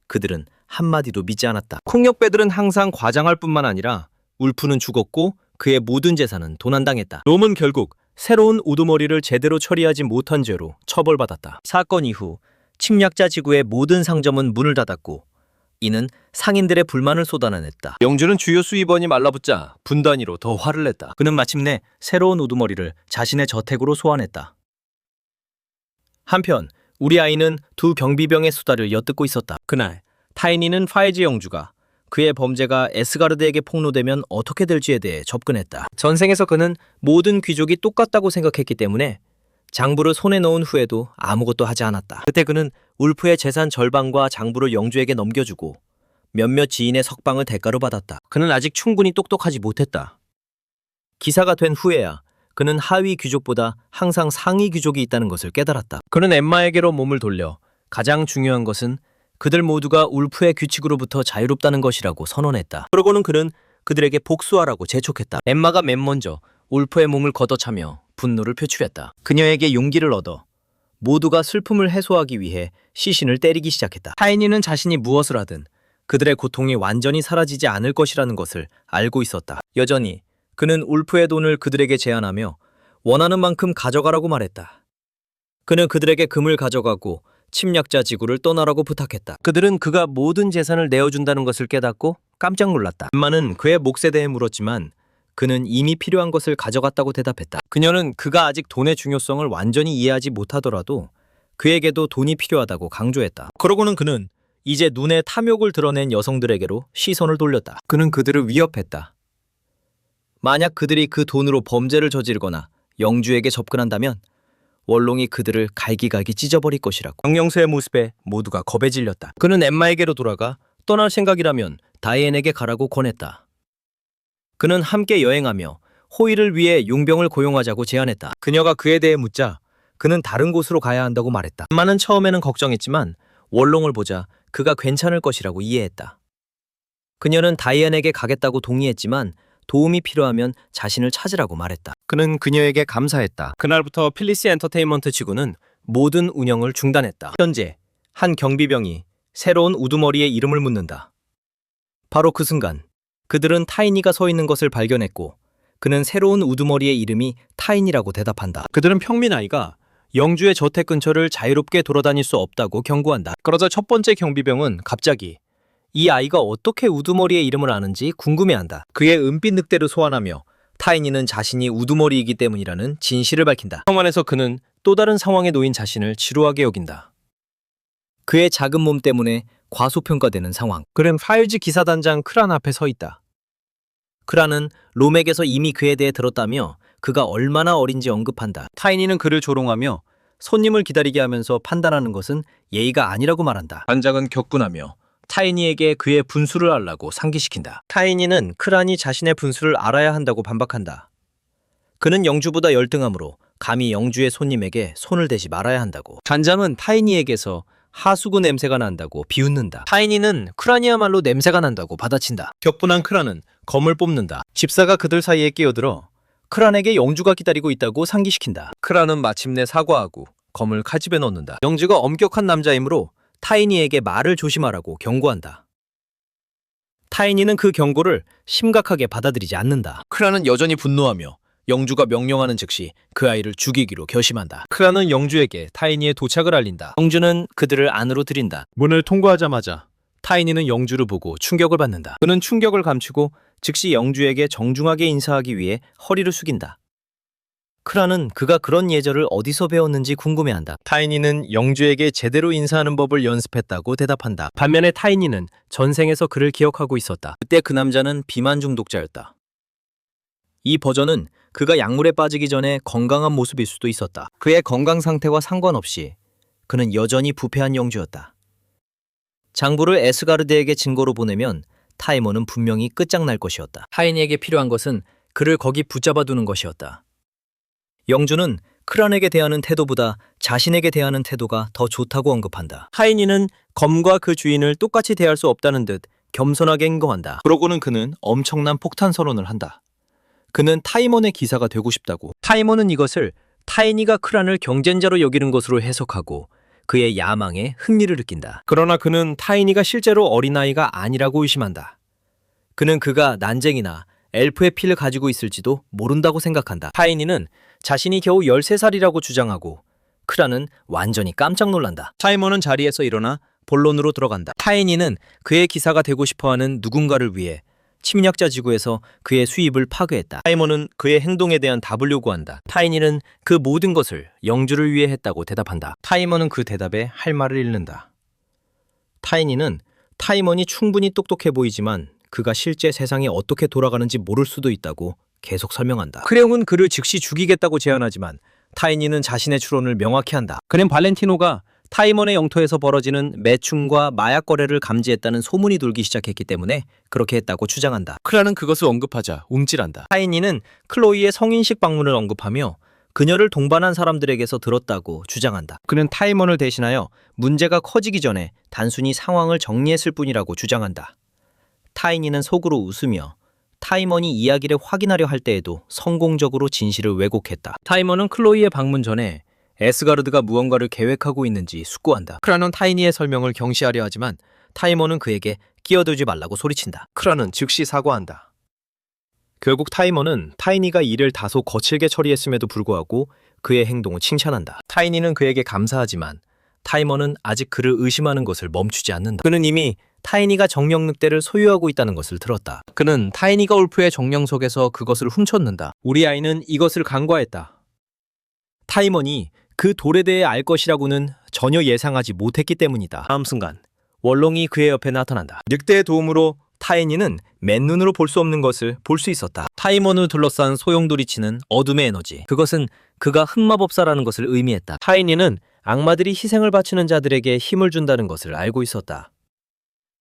그들은 한마디도 믿지 않았다. 폭력배들은 항상 과장할 뿐만 아니라 울프는 죽었고 그의 모든 재산은 도난당했다. 롬은 결국 새로운 우두머리를 제대로 처리하지 못한 죄로 처벌받았다. 사건 이후 침략자 지구의 모든 상점은 문을 닫았고 이는 상인들의 불만을 쏟아내냈다. 영주는 주요 수입원이 말라붙자 분단위로 더 화를 냈다. 그는 마침내 새로운 우두머리를 자신의 저택으로 소환했다. 한편 우리 아이는 2 경비병의 수다를 엿듣고 있었다. 그날 타이니는 파이즈 영주가 그의 범죄가 에스가르드에게 폭로되면 어떻게 될지에 대해 접근했다. 전생에서 그는 모든 귀족이 똑같다고 생각했기 때문에 장부를 손에 넣은 후에도 아무것도 하지 않았다. 그때 그는 울프의 재산 절반과 장부를 영주에게 넘겨주고 몇몇 지인의 석방을 대가로 받았다. 그는 아직 충분히 똑똑하지 못했다. 기사가 된 후에야 그는 하위 귀족보다 항상 상위 귀족이 있다는 것을 깨달았다. 그는 엠마에게로 몸을 돌려 가장 중요한 것은 그들 모두가 울프의 규칙으로부터 자유롭다는 것이라고 선언했다. 그러고는 그는 그들에게 복수하라고 재촉했다. 엠마가 맨 먼저 울프의 몸을 걷어차며 분노를 표출했다. 그녀에게 용기를 얻어 모두가 슬픔을 해소하기 위해 시신을 때리기 시작했다. 타이니는 자신이 무엇을 하든 그들의 고통이 완전히 사라지지 않을 것이라는 것을 알고 있었다. 여전히 그는 울프의 돈을 그들에게 제안하며 원하는 만큼 가져가라고 말했다. 그는 그들에게 금을 가져가고 침략자 지구를 떠나라고 부탁했다. 그들은 그가 모든 재산을 내어준다는 것을 깨닫고 깜짝 놀랐다. 엠마는 그의 몫에 대해 물었지만 그는 이미 필요한 것을 가져갔다고 대답했다. 그녀는 그가 아직 돈의 중요성을 완전히 이해하지 못하더라도 그에게도 돈이 필요하다고 강조했다. 그러고는 그는 이제 눈에 탐욕을 드러낸 여성들에게로 시선을 돌렸다. 그는 그들을 위협했다. 만약 그들이 그 돈으로 범죄를 저지르거나 영주에게 접근한다면 원롱이 그들을 갈기갈기 찢어버릴 것이라고. 정령수의 모습에 모두가 겁에 질렸다. 그는 엠마에게로 돌아가 떠날 생각이라면 다이앤에게 가라고 권했다. 그는 함께 여행하며 호의를 위해 용병을 고용하자고 제안했다. 그녀가 그에 대해 묻자 그는 다른 곳으로 가야 한다고 말했다. 엠마는 처음에는 걱정했지만 원롱을 보자 그가 괜찮을 것이라고 이해했다. 그녀는 다이앤에게 가겠다고 동의했지만 도움이 필요하면 자신을 찾으라고 말했다. 그는 그녀에게 감사했다. 그날부터 필리스 엔터테인먼트 지구는 모든 운영을 중단했다. 현재 한 경비병이 새로운 우두머리의 이름을 묻는다. 바로 그 순간 그들은 타이니가 서 있는 것을 발견했고 그는 새로운 우두머리의 이름이 타이니라고 대답한다. 그들은 평민아이가 영주의 저택 근처를 자유롭게 돌아다닐 수 없다고 경고한다. 그러자 첫 번째 경비병은 갑자기 이 아이가 어떻게 우두머리의 이름을 아는지 궁금해한다. 그의 은빛 늑대를 소환하며 타이니는 자신이 우두머리이기 때문이라는 진실을 밝힌다. 성 안에서 그는 또 다른 상황에 놓인 자신을 지루하게 여긴다. 그의 작은 몸 때문에 과소평가되는 상황. 그는 파일즈 기사단장 크란 앞에 서 있다. 크란은 롬에게서 이미 그에 대해 들었다며 그가 얼마나 어린지 언급한다. 타이니는 그를 조롱하며 손님을 기다리게 하면서 판단하는 것은 예의가 아니라고 말한다. 단장은 격분하며 타이니에게 그의 분수를 알라고 상기시킨다. 타이니는 크란이 자신의 분수를 알아야 한다고 반박한다. 그는 영주보다 열등하므로 감히 영주의 손님에게 손을 대지 말아야 한다고. 단장은 타이니에게서 하수구 냄새가 난다고 비웃는다. 타이니는 크란이야말로 냄새가 난다고 받아친다. 격분한 크란은 검을 뽑는다. 집사가 그들 사이에 끼어들어 크란에게 영주가 기다리고 있다고 상기시킨다. 크란은 마침내 사과하고 검을 칼집에 넣는다. 영주가 엄격한 남자이므로 타이니에게 말을 조심하라고 경고한다. 타이니는 그 경고를 심각하게 받아들이지 않는다. 크란은 여전히 분노하며 영주가 명령하는 즉시 그 아이를 죽이기로 결심한다. 크란은 영주에게 타이니의 도착을 알린다. 영주는 그들을 안으로 들인다. 문을 통과하자마자 타이니는 영주를 보고 충격을 받는다. 그는 충격을 감추고 즉시 영주에게 정중하게 인사하기 위해 허리를 숙인다. 크란은 그가 그런 예절을 어디서 배웠는지 궁금해한다. 타이니는 영주에게 제대로 인사하는 법을 연습했다고 대답한다. 반면에 타이니는 전생에서 그를 기억하고 있었다. 그때 그 남자는 비만 중독자였다. 이 버전은 그가 약물에 빠지기 전에 건강한 모습일 수도 있었다. 그의 건강 상태와 상관없이 그는 여전히 부패한 영주였다. 장부를 에스가르드에게 증거로 보내면 타이머는 분명히 끝장날 것이었다. 타이니에게 필요한 것은 그를 거기 붙잡아두는 것이었다. 영주는 크란에게 대하는 태도보다 자신에게 대하는 태도가 더 좋다고 언급한다. 타이니는 검과 그 주인을 똑같이 대할 수 없다는 듯 겸손하게 행동한다. 그러고는 그는 엄청난 폭탄 선언을 한다. 그는 타이먼의 기사가 되고 싶다고. 타이먼은 이것을 타이니가 크란을 경쟁자로 여기는 것으로 해석하고 그의 야망에 흥미를 느낀다. 그러나 그는 타이니가 실제로 어린아이가 아니라고 의심한다. 그는 그가 난쟁이나 엘프의 피를 가지고 있을지도 모른다고 생각한다. 타이니는 자신이 겨우 13살이라고 주장하고 크란은 완전히 깜짝 놀란다. 타이먼은 자리에서 일어나 본론으로 들어간다. 타이니는 그의 기사가 되고 싶어하는 누군가를 위해 침략자 지구에서 그의 수입을 파괴했다. 타이머는 그의 행동에 대한 답을 요구한다. 타이니는 그 모든 것을 영주를 위해 했다고 대답한다. 타이머는 그 대답에 할 말을 잃는다. 타이니는 타이먼이 충분히 똑똑해 보이지만 그가 실제 세상이 어떻게 돌아가는지 모를 수도 있다고 계속 설명한다. 크레용은 그를 즉시 죽이겠다고 제안하지만 타이니는 자신의 추론을 명확히 한다. 그는 발렌티노가 타이먼의 영토에서 벌어지는 매춘과 마약 거래를 감지했다는 소문이 돌기 시작했기 때문에 그렇게 했다고 주장한다. 크라는 그것을 언급하자 움찔한다. 타이니는 클로이의 성인식 방문을 언급하며 그녀를 동반한 사람들에게서 들었다고 주장한다. 그는 타이먼을 대신하여 문제가 커지기 전에 단순히 상황을 정리했을 뿐이라고 주장한다. 타이니는 속으로 웃으며 타이먼이 이야기를 확인하려 할 때에도 성공적으로 진실을 왜곡했다. 타이먼은 클로이의 방문 전에 에스가르드가 무언가를 계획하고 있는지 숙고한다. 크라는 타이니의 설명을 경시하려 하지만 타이먼은 그에게 끼어들지 말라고 소리친다. 크라는 즉시 사과한다. 결국 타이먼은 타이니가 일을 다소 거칠게 처리했음에도 불구하고 그의 행동을 칭찬한다. 타이니는 그에게 감사하지만 타이먼은 아직 그를 의심하는 것을 멈추지 않는다. 그는 이미 타이니가 정령 늑대를 소유하고 있다는 것을 들었다. 그는 타이니가 울프의 정령 속에서 그것을 훔쳤는다. 우리 아이는 이것을 간과했다. 타이먼이 그 돌에 대해 알 것이라고는 전혀 예상하지 못했기 때문이다. 다음 순간 월롱이 그의 옆에 나타난다. 늑대의 도움으로 타이니는 맨눈으로 볼 수 없는 것을 볼 수 있었다. 타이먼을 둘러싼 소용돌이치는 어둠의 에너지. 그것은 그가 흑마법사라는 것을 의미했다. 타이니는 악마들이 희생을 바치는 자들에게 힘을 준다는 것을 알고 있었다.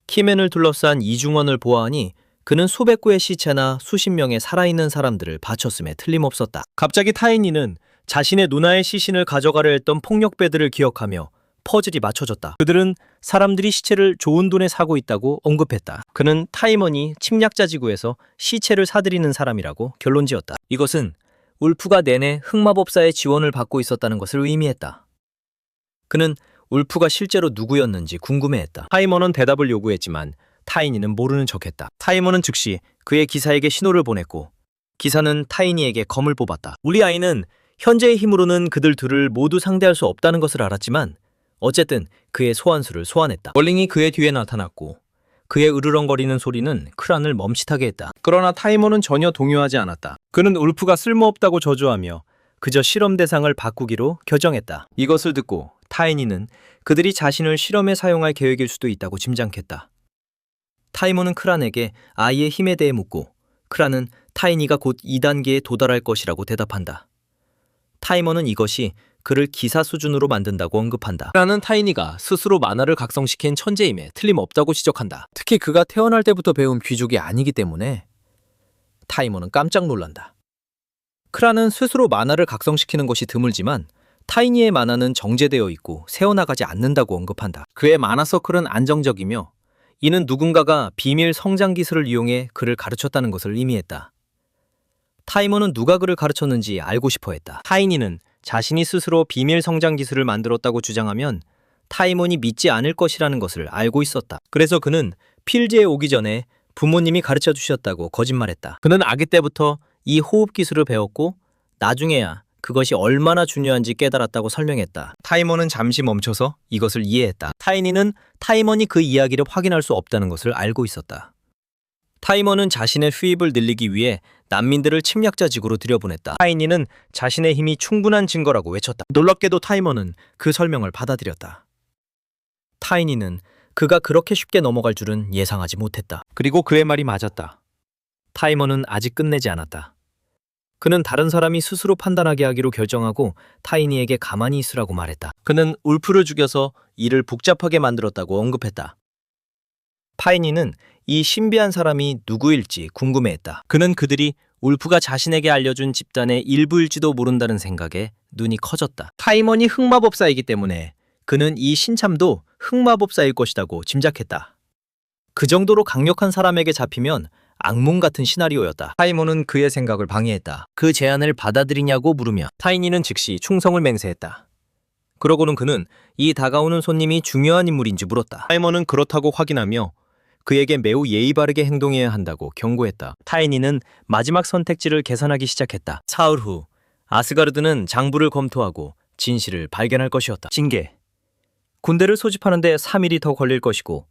키맨을 둘러싼 이중원을 보아하니 그는 수백 구의 시체나 수십 명의 살아있는 사람들을 바쳤음에 틀림없었다. 갑자기 타이니는 자신의 누나의 시신을 가져가려 했던 폭력배들을 기억하며 퍼즐이 맞춰졌다. 그들은 사람들이 시체를 좋은 돈에 사고 있다고 언급했다. 그는 타이먼이 침략자 지구에서 시체를 사들이는 사람이라고 결론지었다. 이것은 울프가 내내 흑마법사의 지원을 받고 있었다는 것을 의미했다. 그는 울프가 실제로 누구였는지 궁금해했다. 타이머는 대답을 요구했지만 타이니는 모르는 척했다. 타이머는 즉시 그의 기사에게 신호를 보냈고 기사는 타이니에게 검을 뽑았다. 우리 아이는 현재의 힘으로는 그들 둘을 모두 상대할 수 없다는 것을 알았지만 어쨌든 그의 소환수를 소환했다. 월링이 그의 뒤에 나타났고 그의 으르렁거리는 소리는 크란을 멈칫하게 했다. 그러나 타이머는 전혀 동요하지 않았다. 그는 울프가 쓸모없다고 저주하며 그저 실험 대상을 바꾸기로 결정했다. 이것을 듣고 타이니는 그들이 자신을 실험에 사용할 계획일 수도 있다고 짐작했다. 타이머는 크란에게 아이의 힘에 대해 묻고 크란은 타이니가 곧 2단계에 도달할 것이라고 대답한다. 타이머는 이것이 그를 기사 수준으로 만든다고 언급한다. 크란은 타이니가 스스로 만화를 각성시킨 천재임에 틀림없다고 지적한다. 특히 그가 태어날 때부터 배운 귀족이 아니기 때문에 타이머는 깜짝 놀란다. 크란은 스스로 만화를 각성시키는 것이 드물지만 타이니의 만화는 정제되어 있고 새어나가지 않는다고 언급한다. 그의 만화 서클은 안정적이며 이는 누군가가 비밀 성장 기술을 이용해 그를 가르쳤다는 것을 의미했다. 타이머는 누가 그를 가르쳤는지 알고 싶어 했다. 타이니는 자신이 스스로 비밀 성장 기술을 만들었다고 주장하면 타이머니 믿지 않을 것이라는 것을 알고 있었다. 그래서 그는 필즈에 오기 전에 부모님이 가르쳐 주셨다고 거짓말했다. 그는 아기 때부터 이 호흡 기술을 배웠고 나중에야 그것이 얼마나 중요한지 깨달았다고 설명했다. 타이머는 잠시 멈춰서 이것을 이해했다. 타이니는 타이머니 그 이야기를 확인할 수 없다는 것을 알고 있었다. 타이머는 자신의 수입을 늘리기 위해 난민들을 침략자 지구로 들여보냈다. 타이니는 자신의 힘이 충분한 증거라고 외쳤다. 놀랍게도 타이머는 그 설명을 받아들였다. 타이니는 그가 그렇게 쉽게 넘어갈 줄은 예상하지 못했다. 그리고 그의 말이 맞았다. 타이머는 아직 끝내지 않았다. 그는 다른 사람이 스스로 판단하게 하기로 결정하고 타이니에게 가만히 있으라고 말했다. 그는 울프를 죽여서 일을 복잡하게 만들었다고 언급했다. 타이니는 이 신비한 사람이 누구일지 궁금해했다. 그는 그들이 울프가 자신에게 알려준 집단의 일부일지도 모른다는 생각에 눈이 커졌다. 타이머니 흑마법사이기 때문에 그는 이 신참도 흑마법사일 것이라고 짐작했다. 그 정도로 강력한 사람에게 잡히면 악몽 같은 시나리오였다. 타이머는 그의 생각을 방해했다. 그 제안을 받아들이냐고 물으며 타이니는 즉시 충성을 맹세했다. 그러고는 그는 이 다가오는 손님이 중요한 인물인지 물었다. 타이머는 그렇다고 확인하며 그에게 매우 예의 바르게 행동해야 한다고 경고했다. 타이니는 마지막 선택지를 계산하기 시작했다. 사흘 후 아스가르드는 장부를 검토하고 진실을 발견할 것이었다. 징계. 군대를 소집하는데 3일이 더 걸릴 것이고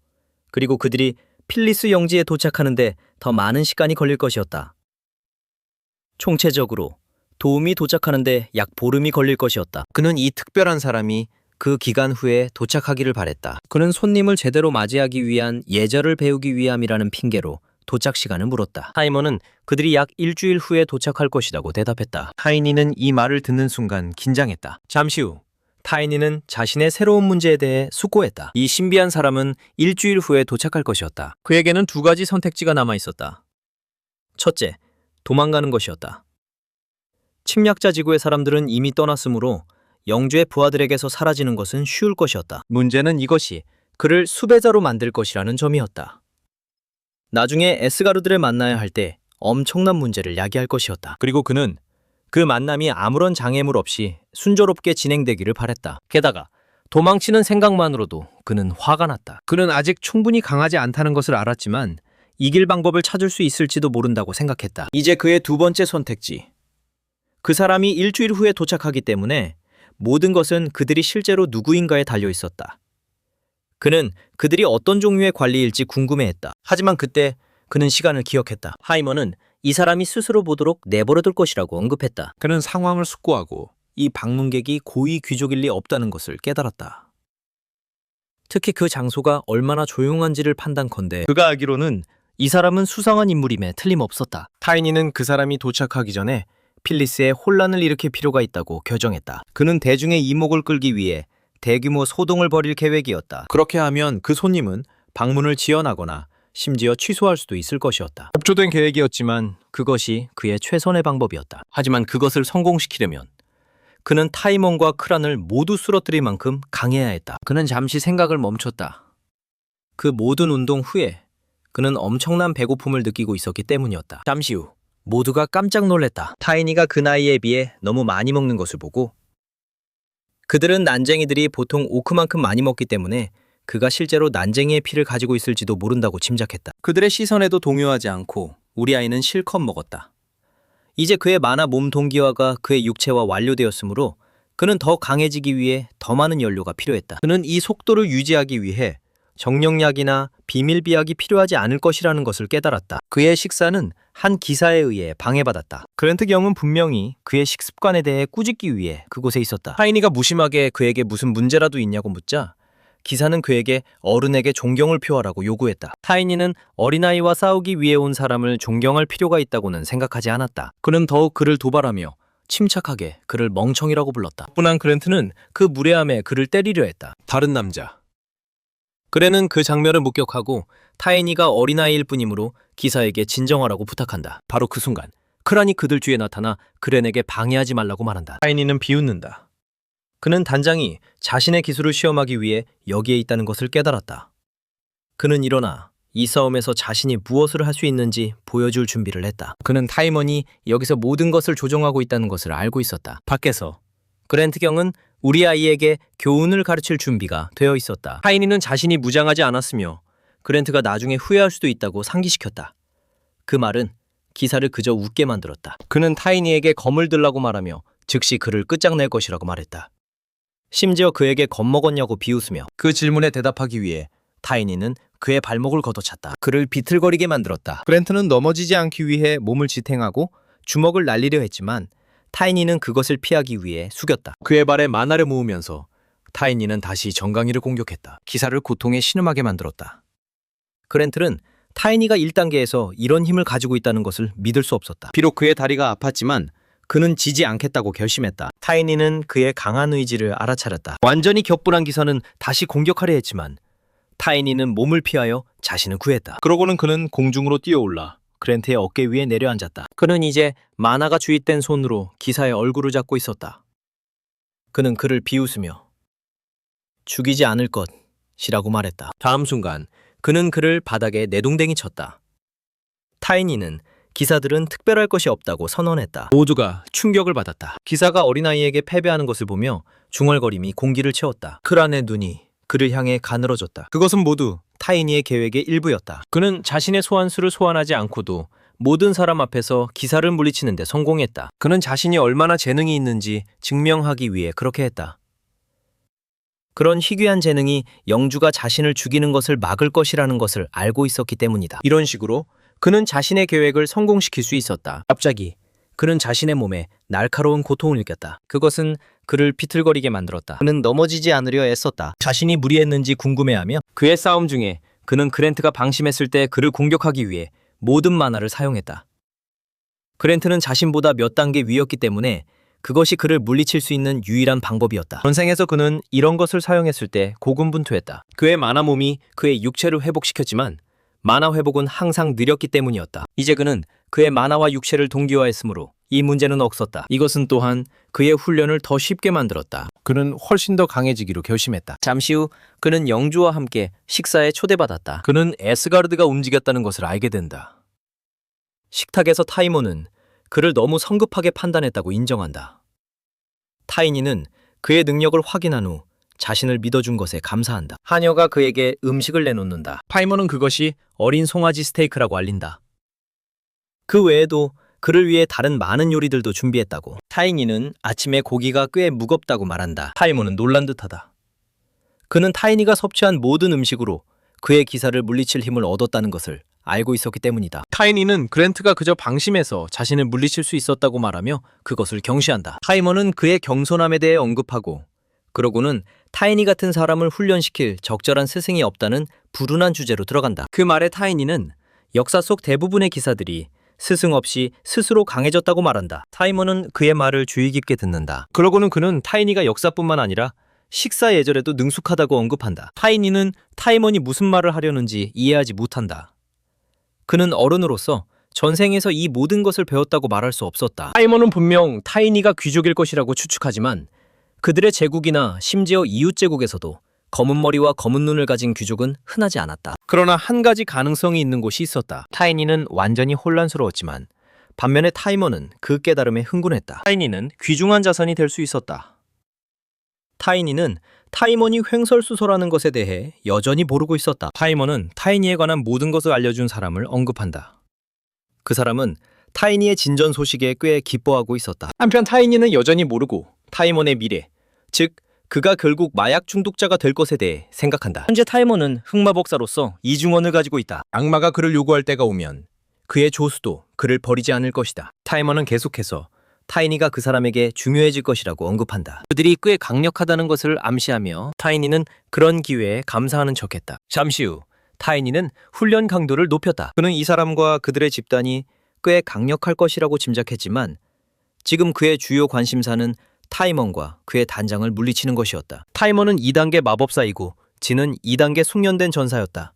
그리고 그들이 필리스 영지에 도착하는데 더 많은 시간이 걸릴 것이었다. 총체적으로 도움이 도착하는데 약 보름이 걸릴 것이었다. 그는 이 특별한 사람이 그 기간 후에 도착하기를 바랬다. 그는 손님을 제대로 맞이하기 위한 예절을 배우기 위함이라는 핑계로 도착 시간을 물었다. 타이머는 그들이 약 일주일 후에 도착할 것이라고 대답했다. 타이니는 이 말을 듣는 순간 긴장했다. 잠시 후 타이니는 자신의 새로운 문제에 대해 숙고했다. 이 신비한 사람은 일주일 후에 도착할 것이었다. 그에게는 두 가지 선택지가 남아 있었다. 첫째, 도망가는 것이었다. 침략자 지구의 사람들은 이미 떠났으므로 영주의 부하들에게서 사라지는 것은 쉬울 것이었다. 문제는 이것이 그를 수배자로 만들 것이라는 점이었다. 나중에 에스가르드를 만나야 할 때 엄청난 문제를 야기할 것이었다. 그리고 그는 그 만남이 아무런 장애물 없이 순조롭게 진행되기를 바랬다. 게다가 도망치는 생각만으로도 그는 화가 났다. 그는 아직 충분히 강하지 않다는 것을 알았지만 이길 방법을 찾을 수 있을지도 모른다고 생각했다. 이제 그의 두 번째 선택지. 그 사람이 일주일 후에 도착하기 때문에 모든 것은 그들이 실제로 누구인가에 달려 있었다. 그는 그들이 어떤 종류의 관리일지 궁금해했다. 하지만 그때 그는 시간을 기억했다. 하이머는 이 사람이 스스로 보도록 내버려둘 것이라고 언급했다. 그는 상황을 숙고하고 이 방문객이 고위 귀족일 리 없다는 것을 깨달았다. 특히 그 장소가 얼마나 조용한지를 판단컨대 그가 알기로는 이 사람은 수상한 인물임에 틀림없었다. 타이니는 그 사람이 도착하기 전에 필리스에 혼란을 일으킬 필요가 있다고 결정했다. 그는 대중의 이목을 끌기 위해 대규모 소동을 벌일 계획이었다. 그렇게 하면 그 손님은 방문을 지연하거나 심지어 취소할 수도 있을 것이었다. 협조된 계획이었지만 그것이 그의 최선의 방법이었다. 하지만 그것을 성공시키려면 그는 타이먼과 크란을 모두 쓰러뜨릴 만큼 강해야 했다. 그는 잠시 생각을 멈췄다. 그 모든 운동 후에 그는 엄청난 배고픔을 느끼고 있었기 때문이었다. 잠시 후 모두가 깜짝 놀랐다. 타이니가 그 나이에 비해 너무 많이 먹는 것을 보고 그들은 난쟁이들이 보통 오크만큼 많이 먹기 때문에 그가 실제로 난쟁이의 피를 가지고 있을지도 모른다고 짐작했다. 그들의 시선에도 동요하지 않고 우리 아이는 실컷 먹었다. 이제 그의 만화 몸 동기화가 그의 육체와 완료되었으므로 그는 더 강해지기 위해 더 많은 연료가 필요했다. 그는 이 속도를 유지하기 위해 정령약이나 비밀비약이 필요하지 않을 것이라는 것을 깨달았다. 그의 식사는 한 기사에 의해 방해받았다. 그랜트 경은 분명히 그의 식습관에 대해 꾸짖기 위해 그곳에 있었다. 타이니가 무심하게 그에게 무슨 문제라도 있냐고 묻자 기사는 그에게 어른에게 존경을 표하라고 요구했다. 타이니는 어린아이와 싸우기 위해 온 사람을 존경할 필요가 있다고는 생각하지 않았다. 그는 더욱 그를 도발하며 침착하게 그를 멍청이라고 불렀다. 분한 그랜트는 그 무례함에 그를 때리려 했다. 다른 남자. 그레는 그 장면을 목격하고 타이니가 어린아이일 뿐이므로 기사에게 진정하라고 부탁한다. 바로 그 순간 크란이 그들 뒤에 나타나 그렌에게 방해하지 말라고 말한다. 타이니는 비웃는다. 그는 단장이 자신의 기술을 시험하기 위해 여기에 있다는 것을 깨달았다. 그는 일어나 이 싸움에서 자신이 무엇을 할 수 있는지 보여줄 준비를 했다. 그는 타이머니 여기서 모든 것을 조종하고 있다는 것을 알고 있었다. 밖에서 그랜트 경은 우리 아이에게 교훈을 가르칠 준비가 되어 있었다. 타이니는 자신이 무장하지 않았으며 그랜트가 나중에 후회할 수도 있다고 상기시켰다. 그 말은 기사를 그저 웃게 만들었다. 그는 타이니에게 검을 들라고 말하며 즉시 그를 끝장낼 것이라고 말했다. 심지어 그에게 겁먹었냐고 비웃으며 그 질문에 대답하기 위해 타이니는 그의 발목을 걷어찼다. 그를 비틀거리게 만들었다. 그랜트는 넘어지지 않기 위해 몸을 지탱하고 주먹을 날리려 했지만 타이니는 그것을 피하기 위해 숙였다. 그의 발에 만화를 모으면서 타이니는 다시 정강이를 공격했다. 기사를 고통에 신음하게 만들었다. 그랜트는 타이니가 1단계에서 이런 힘을 가지고 있다는 것을 믿을 수 없었다. 비록 그의 다리가 아팠지만 그는 지지 않겠다고 결심했다. 타이니는 그의 강한 의지를 알아차렸다. 완전히 격분한 기사는 다시 공격하려 했지만 타이니는 몸을 피하여 자신을 구했다. 그러고는 그는 공중으로 뛰어올라 그랜트의 어깨 위에 내려앉았다. 그는 이제 만화가 주입된 손으로 기사의 얼굴을 잡고 있었다. 그는 그를 비웃으며 죽이지 않을 것이라고 말했다. 다음 순간 그는 그를 바닥에 내동댕이 쳤다. 타이니는 기사들은 특별할 것이 없다고 선언했다. 모두가 충격을 받았다. 기사가 어린아이에게 패배하는 것을 보며 중얼거림이 공기를 채웠다. 크란의 눈이 그를 향해 가늘어졌다. 그것은 모두 타이니의 계획의 일부였다. 그는 자신의 소환수를 소환하지 않고도 모든 사람 앞에서 기사를 물리치는 데 성공했다. 그는 자신이 얼마나 재능이 있는지 증명하기 위해 그렇게 했다. 그런 희귀한 재능이 영주가 자신을 죽이는 것을 막을 것이라는 것을 알고 있었기 때문이다. 이런 식으로 그는 자신의 계획을 성공시킬 수 있었다. 갑자기 그는 자신의 몸에 날카로운 고통을 느꼈다. 그것은 그를 비틀거리게 만들었다. 그는 넘어지지 않으려 애썼다. 자신이 무리했는지 궁금해하며 그의 싸움 중에 그는 그랜트가 방심했을 때 그를 공격하기 위해 모든 만화를 사용했다. 그랜트는 자신보다 몇 단계 위였기 때문에 그것이 그를 물리칠 수 있는 유일한 방법이었다. 전생에서 그는 이런 것을 사용했을 때 고군분투했다. 그의 만화 몸이 그의 육체를 회복시켰지만 만화 회복은 항상 느렸기 때문이었다. 이제 그는 그의 만화와 육체를 동기화했으므로 이 문제는 없었다. 이것은 또한 그의 훈련을 더 쉽게 만들었다. 그는 훨씬 더 강해지기로 결심했다. 잠시 후 그는 영주와 함께 식사에 초대받았다. 그는 에스가르드가 움직였다는 것을 알게 된다. 식탁에서 타이모는 그를 너무 성급하게 판단했다고 인정한다. 타이니는 그의 능력을 확인한 후 자신을 믿어준 것에 감사한다. 하녀가 그에게 음식을 내놓는다. 타이머는 그것이 어린 송아지 스테이크라고 알린다. 그 외에도 그를 위해 다른 많은 요리들도 준비했다고. 타이니는 아침에 고기가 꽤 무겁다고 말한다. 타이머는 놀란 듯하다. 그는 타이니가 섭취한 모든 음식으로 그의 기사를 물리칠 힘을 얻었다는 것을 알고 있었기 때문이다. 타이니는 그랜트가 그저 방심해서 자신을 물리칠 수 있었다고 말하며 그것을 경시한다. 타이머는 그의 경솔함에 대해 언급하고 그러고는 타이니 같은 사람을 훈련시킬 적절한 스승이 없다는 불운한 주제로 들어간다. 그 말에 타이니는 역사 속 대부분의 기사들이 스승 없이 스스로 강해졌다고 말한다. 타이머는 그의 말을 주의 깊게 듣는다. 그러고는 그는 타이니가 역사뿐만 아니라 식사 예절에도 능숙하다고 언급한다. 타이니는 타이머니 무슨 말을 하려는지 이해하지 못한다. 그는 어른으로서 전생에서 이 모든 것을 배웠다고 말할 수 없었다. 타이머는 분명 타이니가 귀족일 것이라고 추측하지만 그들의 제국이나 심지어 이웃 제국에서도 검은 머리와 검은 눈을 가진 귀족은 흔하지 않았다. 그러나 한 가지 가능성이 있는 곳이 있었다. 타이니는 완전히 혼란스러웠지만 반면에 타이머는 그 깨달음에 흥분했다. 타이니는 귀중한 자산이 될 수 있었다. 타이니는 타이머니 횡설수설하는 것에 대해 여전히 모르고 있었다. 타이머는 타이니에 관한 모든 것을 알려준 사람을 언급한다. 그 사람은 타이니의 진전 소식에 꽤 기뻐하고 있었다. 한편 타이니는 여전히 모르고 타이머의 미래, 즉 그가 결국 마약 중독자가 될 것에 대해 생각한다. 현재 타이머는 흑마법사로서 이중언을 가지고 있다. 악마가 그를 요구할 때가 오면 그의 조수도 그를 버리지 않을 것이다. 타이머는 계속해서 타이니가 그 사람에게 중요해질 것이라고 언급한다. 그들이 꽤 강력하다는 것을 암시하며 타이니는 그런 기회에 감사하는 척했다. 잠시 후 타이니는 훈련 강도를 높였다. 그는 이 사람과 그들의 집단이 꽤 강력할 것이라고 짐작했지만 지금 그의 주요 관심사는 타이먼과 그의 단장을 물리치는 것이었다. 타이먼은 2단계 마법사이고 지는 2단계 숙련된 전사였다.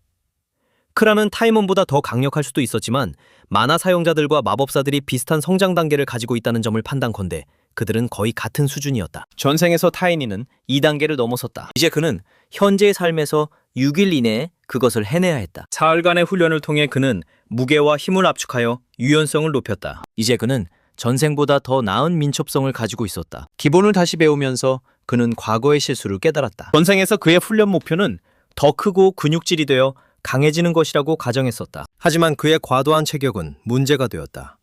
크라는 타이먼보다 더 강력할 수도 있었지만 만화 사용자들과 마법사들이 비슷한 성장 단계를 가지고 있다는 점을 판단컨대 그들은 거의 같은 수준이었다. 전생에서 타이니는 2단계를 넘어섰다. 이제 그는 현재의 삶에서 6일 이내에 그것을 해내야 했다. 사흘간의 훈련을 통해 그는 무게와 힘을 압축하여 유연성을 높였다. 이제 그는 전생보다 더 나은 민첩성을 가지고 있었다. 기본을 다시 배우면서 그는 과거의 실수를 깨달았다. 전생에서 그의 훈련 목표는 더 크고 근육질이 되어 강해지는 것이라고 가정했었다. 하지만 그의 과도한 체격은 문제가 되었다.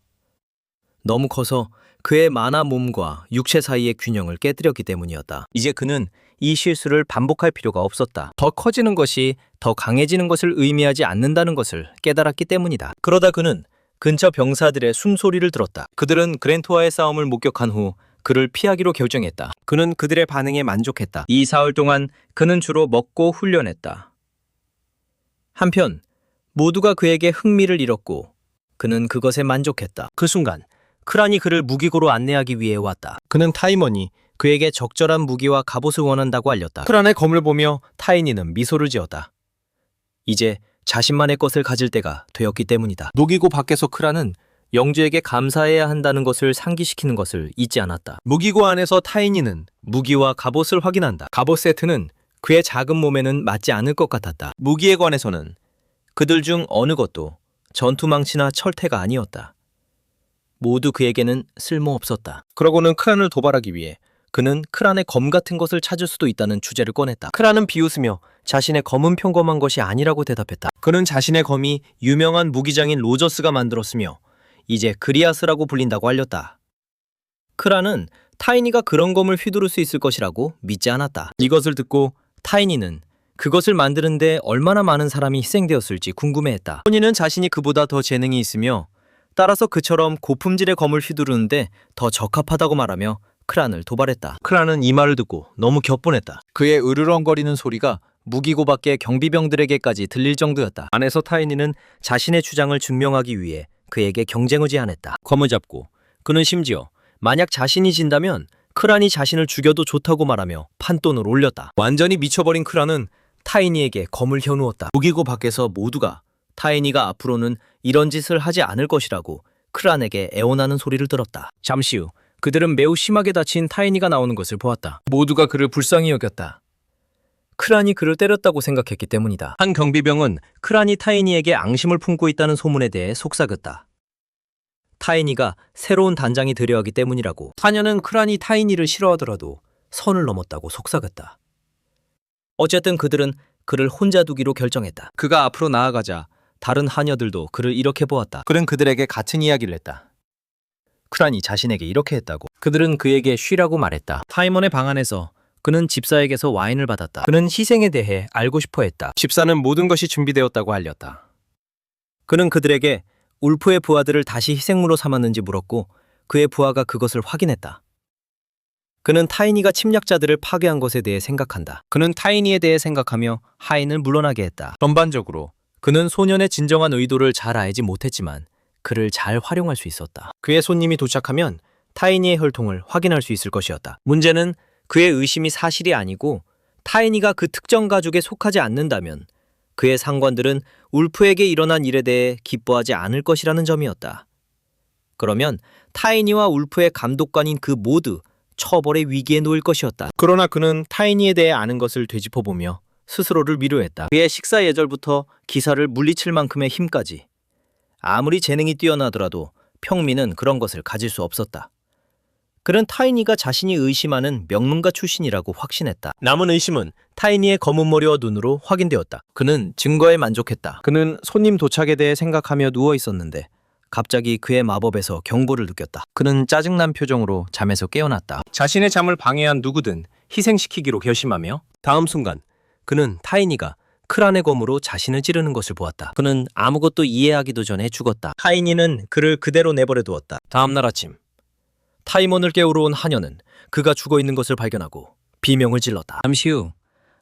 너무 커서 그의 만화 몸과 육체 사이의 균형을 깨뜨렸기 때문이었다. 이제 그는 이 실수를 반복할 필요가 없었다. 더 커지는 것이 더 강해지는 것을 의미하지 않는다는 것을 깨달았기 때문이다. 그러다 그는 근처 병사들의 숨소리를 들었다. 그들은 그랜토와의 싸움을 목격한 후 그를 피하기로 결정했다. 그는 그들의 반응에 만족했다. 이 사흘 동안 그는 주로 먹고 훈련했다. 한편 모두가 그에게 흥미를 잃었고 그는 그것에 만족했다. 그 순간 크란이 그를 무기고로 안내하기 위해 왔다. 그는 타이머니 그에게 적절한 무기와 갑옷을 원한다고 알렸다. 크란의 검을 보며 타이니는 미소를 지었다. 이제 자신만의 것을 가질 때가 되었기 때문이다. 녹이고 밖에서 크란은 영주에게 감사해야 한다는 것을 상기시키는 것을 잊지 않았다. 무기고 안에서 타이니는 무기와 갑옷을 확인한다. 갑옷 세트는 그의 작은 몸에는 맞지 않을 것 같았다. 무기에 관해서는 그들 중 어느 것도 전투망치나 철퇴가 아니었다. 모두 그에게는 쓸모없었다. 그러고는 크란을 도발하기 위해 그는 크란의 검 같은 것을 찾을 수도 있다는 주제를 꺼냈다. 크란은 비웃으며 자신의 검은 평범한 것이 아니라고 대답했다. 그는 자신의 검이 유명한 무기장인 로저스가 만들었으며 이제 그리아스라고 불린다고 알렸다. 크란은 타이니가 그런 검을 휘두를 수 있을 것이라고 믿지 않았다. 이것을 듣고 타이니는 그것을 만드는데 얼마나 많은 사람이 희생되었을지 궁금해했다. 토니는 자신이 그보다 더 재능이 있으며 따라서 그처럼 고품질의 검을 휘두르는데 더 적합하다고 말하며 크란을 도발했다. 크란은 이 말을 듣고 너무 격분했다. 그의 으르렁거리는 소리가 무기고 밖의 경비병들에게까지 들릴 정도였다. 안에서 타이니는 자신의 주장을 증명하기 위해 그에게 경쟁을 제안했다. 검을 잡고 그는 심지어 만약 자신이 진다면 크란이 자신을 죽여도 좋다고 말하며 판돈을 올렸다. 완전히 미쳐버린 크란은 타이니에게 검을 겨누었다. 무기고 밖에서 모두가 타이니가 앞으로는 이런 짓을 하지 않을 것이라고 크란에게 애원하는 소리를 들었다. 잠시 후 그들은 매우 심하게 다친 타이니가 나오는 것을 보았다. 모두가 그를 불쌍히 여겼다. 크란이 그를 때렸다고 생각했기 때문이다. 한 경비병은 크란이 타이니에게 앙심을 품고 있다는 소문에 대해 속삭였다. 타이니가 새로운 단장이 되려 하기 때문이라고. 타녀는 크란이 타이니를 싫어하더라도 선을 넘었다고 속삭였다. 어쨌든 그들은 그를 혼자 두기로 결정했다. 그가 앞으로 나아가자 다른 하녀들도 그를 이렇게 보았다. 그는 그들에게 같은 이야기를 했다. 크란이 자신에게 이렇게 했다고. 그들은 그에게 쉬라고 말했다. 타이먼의 방 안에서 그는 집사에게서 와인을 받았다. 그는 희생에 대해 알고 싶어 했다. 집사는 모든 것이 준비되었다고 알렸다. 그는 그들에게 울프의 부하들을 다시 희생물로 삼았는지 물었고 그의 부하가 그것을 확인했다. 그는 타이니가 침략자들을 파괴한 것에 대해 생각한다. 그는 타이니에 대해 생각하며 하인을 물러나게 했다. 전반적으로 그는 소년의 진정한 의도를 잘 알지 못했지만 그를 잘 활용할 수 있었다. 그의 손님이 도착하면 타이니의 혈통을 확인할 수 있을 것이었다. 문제는 그의 의심이 사실이 아니고 타이니가 그 특정 가족에 속하지 않는다면 그의 상관들은 울프에게 일어난 일에 대해 기뻐하지 않을 것이라는 점이었다. 그러면 타이니와 울프의 감독관인 그 모두 처벌의 위기에 놓일 것이었다. 그러나 그는 타이니에 대해 아는 것을 되짚어보며 스스로를 위로했다. 그의 식사 예절부터 기사를 물리칠 만큼의 힘까지 아무리 재능이 뛰어나더라도 평민은 그런 것을 가질 수 없었다. 그는 타이니가 자신이 의심하는 명문가 출신이라고 확신했다. 남은 의심은 타이니의 검은 머리와 눈으로 확인되었다. 그는 증거에 만족했다. 그는 손님 도착에 대해 생각하며 누워 있었는데 갑자기 그의 마법에서 경고를 느꼈다. 그는 짜증난 표정으로 잠에서 깨어났다. 자신의 잠을 방해한 누구든 희생시키기로 결심하며 다음 순간 그는 타이니가 크란의 검으로 자신을 찌르는 것을 보았다. 그는 아무것도 이해하기도 전에 죽었다. 타이니는 그를 그대로 내버려 두었다. 다음 날 아침 타이먼을 깨우러 온 하녀는 그가 죽어있는 것을 발견하고 비명을 질렀다. 잠시 후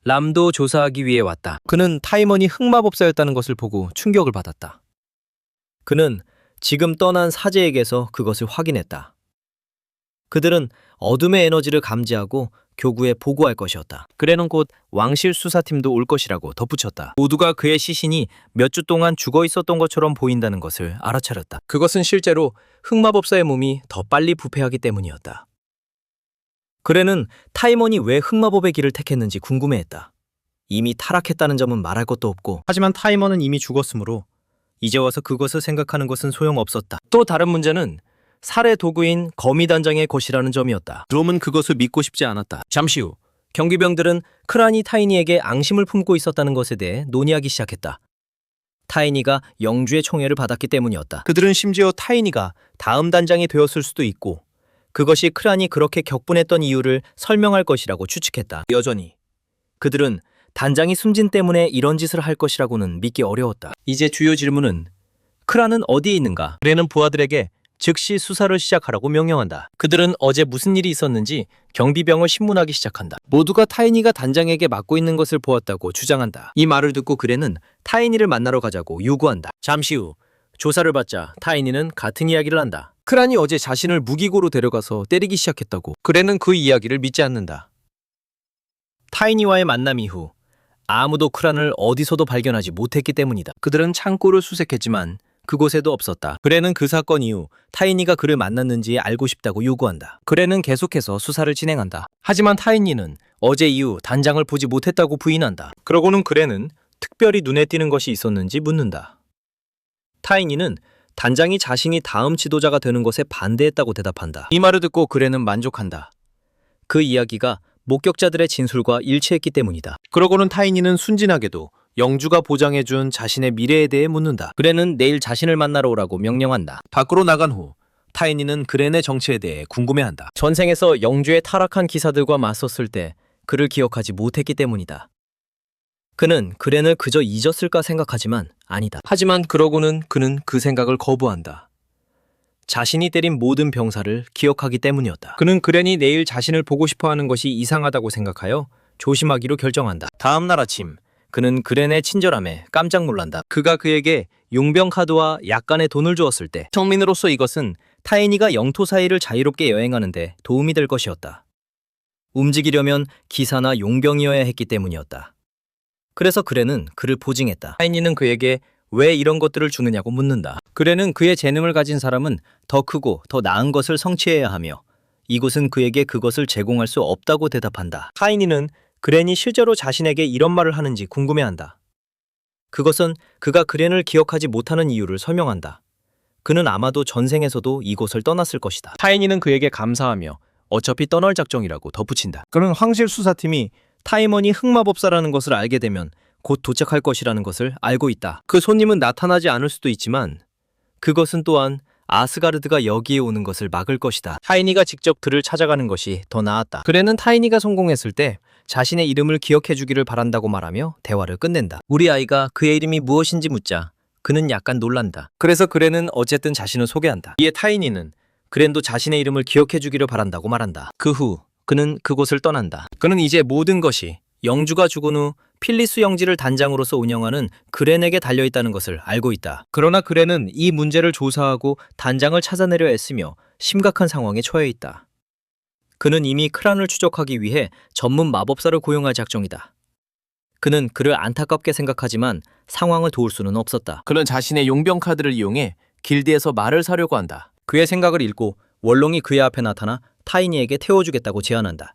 람도 조사하기 위해 왔다. 그는 타이먼이 흑마법사였다는 것을 보고 충격을 받았다. 그는 지금 떠난 사제에게서 그것을 확인했다. 그들은 어둠의 에너지를 감지하고 교구에 보고할 것이었다. 그래는 곧 왕실 수사팀도 올 것이라고 덧붙였다. 모두가 그의 시신이 몇 주 동안 죽어 있었던 것처럼 보인다는 것을 알아차렸다. 그것은 실제로 흑마법사의 몸이 더 빨리 부패하기 때문이었다. 그래는 타이먼이 왜 흑마법의 길을 택했는지 궁금해했다. 이미 타락했다는 점은 말할 것도 없고, 하지만 타이먼은 이미 죽었으므로 이제 와서 그것을 생각하는 것은 소용없었다. 또 다른 문제는 살해 도구인 거미단장의 것이라는 점이었다. 롬은 그것을 믿고 싶지 않았다. 잠시 후 경비병들은 크란이 타이니에게 앙심을 품고 있었다는 것에 대해 논의하기 시작했다. 타이니가 영주의 총애를 받았기 때문이었다. 그들은 심지어 타이니가 다음 단장이 되었을 수도 있고 그것이 크란이 그렇게 격분했던 이유를 설명할 것이라고 추측했다. 여전히 그들은 단장이 숨진 때문에 이런 짓을 할 것이라고는 믿기 어려웠다. 이제 주요 질문은 크란은 어디에 있는가? 그레는 부하들에게 즉시 수사를 시작하라고 명령한다. 그들은 어제 무슨 일이 있었는지 경비병을 신문하기 시작한다. 모두가 타이니가 단장에게 맡고 있는 것을 보았다고 주장한다. 이 말을 듣고 그레는 타이니를 만나러 가자고 요구한다. 잠시 후 조사를 받자 타이니는 같은 이야기를 한다. 크란이 어제 자신을 무기고로 데려가서 때리기 시작했다고. 그레는 그 이야기를 믿지 않는다. 타이니와의 만남 이후 아무도 크란을 어디서도 발견하지 못했기 때문이다. 그들은 창고를 수색했지만 그곳에도 없었다. 그레는 그 사건 이후 타이니가 그를 만났는지 알고 싶다고 요구한다. 그레는 계속해서 수사를 진행한다. 하지만 타이니는 어제 이후 단장을 보지 못했다고 부인한다. 그러고는 그레는 특별히 눈에 띄는 것이 있었는지 묻는다. 타이니는 단장이 자신이 다음 지도자가 되는 것에 반대했다고 대답한다. 이 말을 듣고 그레는 만족한다. 그 이야기가 목격자들의 진술과 일치했기 때문이다. 그러고는 타이니는 순진하게도 영주가 보장해준 자신의 미래에 대해 묻는다. 그레는 내일 자신을 만나러 오라고 명령한다. 밖으로 나간 후 타이니는 그렌의 정체에 대해 궁금해한다. 전생에서 영주의 타락한 기사들과 맞섰을 때 그를 기억하지 못했기 때문이다. 그는 그렌을 그저 잊었을까 생각하지만 아니다. 하지만 그러고는 그는 그 생각을 거부한다. 자신이 때린 모든 병사를 기억하기 때문이었다. 그는 그렌이 내일 자신을 보고 싶어하는 것이 이상하다고 생각하여 조심하기로 결정한다. 다음 날 아침 그는 그렌의 친절함에 깜짝 놀란다. 그가 그에게 용병 카드와 약간의 돈을 주었을 때 평민으로서 이것은 타이니가 영토 사이를 자유롭게 여행하는 데 도움이 될 것이었다. 움직이려면 기사나 용병이어야 했기 때문이었다. 그래서 그레는 그를 보증했다. 타이니는 그에게 왜 이런 것들을 주느냐고 묻는다. 그레는 그의 재능을 가진 사람은 더 크고 더 나은 것을 성취해야 하며 이곳은 그에게 그것을 제공할 수 없다고 대답한다. 타이니는 그렌이 실제로 자신에게 이런 말을 하는지 궁금해한다. 그것은 그가 그렌을 기억하지 못하는 이유를 설명한다. 그는 아마도 전생에서도 이곳을 떠났을 것이다. 타이니는 그에게 감사하며 어차피 떠날 작정이라고 덧붙인다. 그는 황실 수사팀이 타이먼이 흑마법사라는 것을 알게 되면 곧 도착할 것이라는 것을 알고 있다. 그 손님은 나타나지 않을 수도 있지만 그것은 또한 아스가르드가 여기에 오는 것을 막을 것이다. 타이니가 직접 그를 찾아가는 것이 더 나았다. 그레는 타이니가 성공했을 때 자신의 이름을 기억해 주기를 바란다고 말하며 대화를 끝낸다. 우리 아이가 그의 이름이 무엇인지 묻자 그는 약간 놀란다. 그래서 그레는 어쨌든 자신을 소개한다. 이에 타이니는 그렌도 자신의 이름을 기억해 주기를 바란다고 말한다. 그 후 그는 그곳을 떠난다. 그는 이제 모든 것이 영주가 죽은 후 필리스 영지를 단장으로서 운영하는 그렌에게 달려있다는 것을 알고 있다. 그러나 그렌은 이 문제를 조사하고 단장을 찾아내려 애쓰며 심각한 상황에 처해 있다. 그는 이미 크란을 추적하기 위해 전문 마법사를 고용할 작정이다. 그는 그를 안타깝게 생각하지만 상황을 도울 수는 없었다. 그는 자신의 용병 카드를 이용해 길드에서 말을 사려고 한다. 그의 생각을 읽고 원롱이 그의 앞에 나타나 타이니에게 태워주겠다고 제안한다.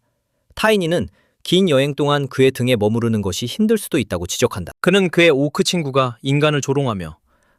타이니는 긴 여행 동안 그의 등에 머무르는 것이 힘들 수도 있다고 지적한다. 그는 그의 오크 친구가 인간을 조롱하며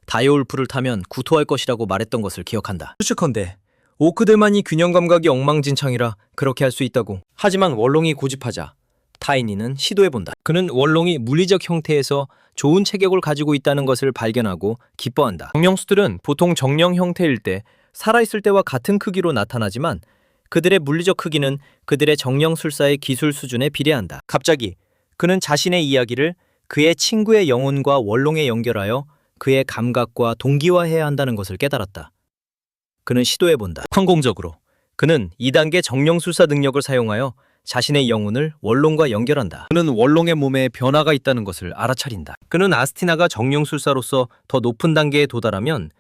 다이올프를 타면 구토할 것이라고 말했던 것을 기억한다. 추측컨대 오크들만이 균형 감각이 엉망진창이라 그렇게 할 수 있다고. 하지만 월롱이 고집하자 타이니는 시도해본다. 그는 월롱이 물리적 형태에서 좋은 체격을 가지고 있다는 것을 발견하고 기뻐한다. 정령수들은 보통 정령 형태일 때 살아있을 때와 같은 크기로 나타나지만 그들의 물리적 크기는 그들의 정령술사의 기술 수준에 비례한다. 갑자기 그는 자신의 이야기를 그의 친구의 영혼과 월롱에 연결하여 그의 감각과 동기화해야 한다는 것을 깨달았다. 그는 시도해본다. 성공적으로 그는 2단계 정령술사 능력을 사용하여 자신의 영혼을 월롱과 연결한다. 그는 월롱의 몸에 변화가 있다는 것을 알아차린다. 그는 아스티나가 정령술사로서 더 높은 단계에 도달하면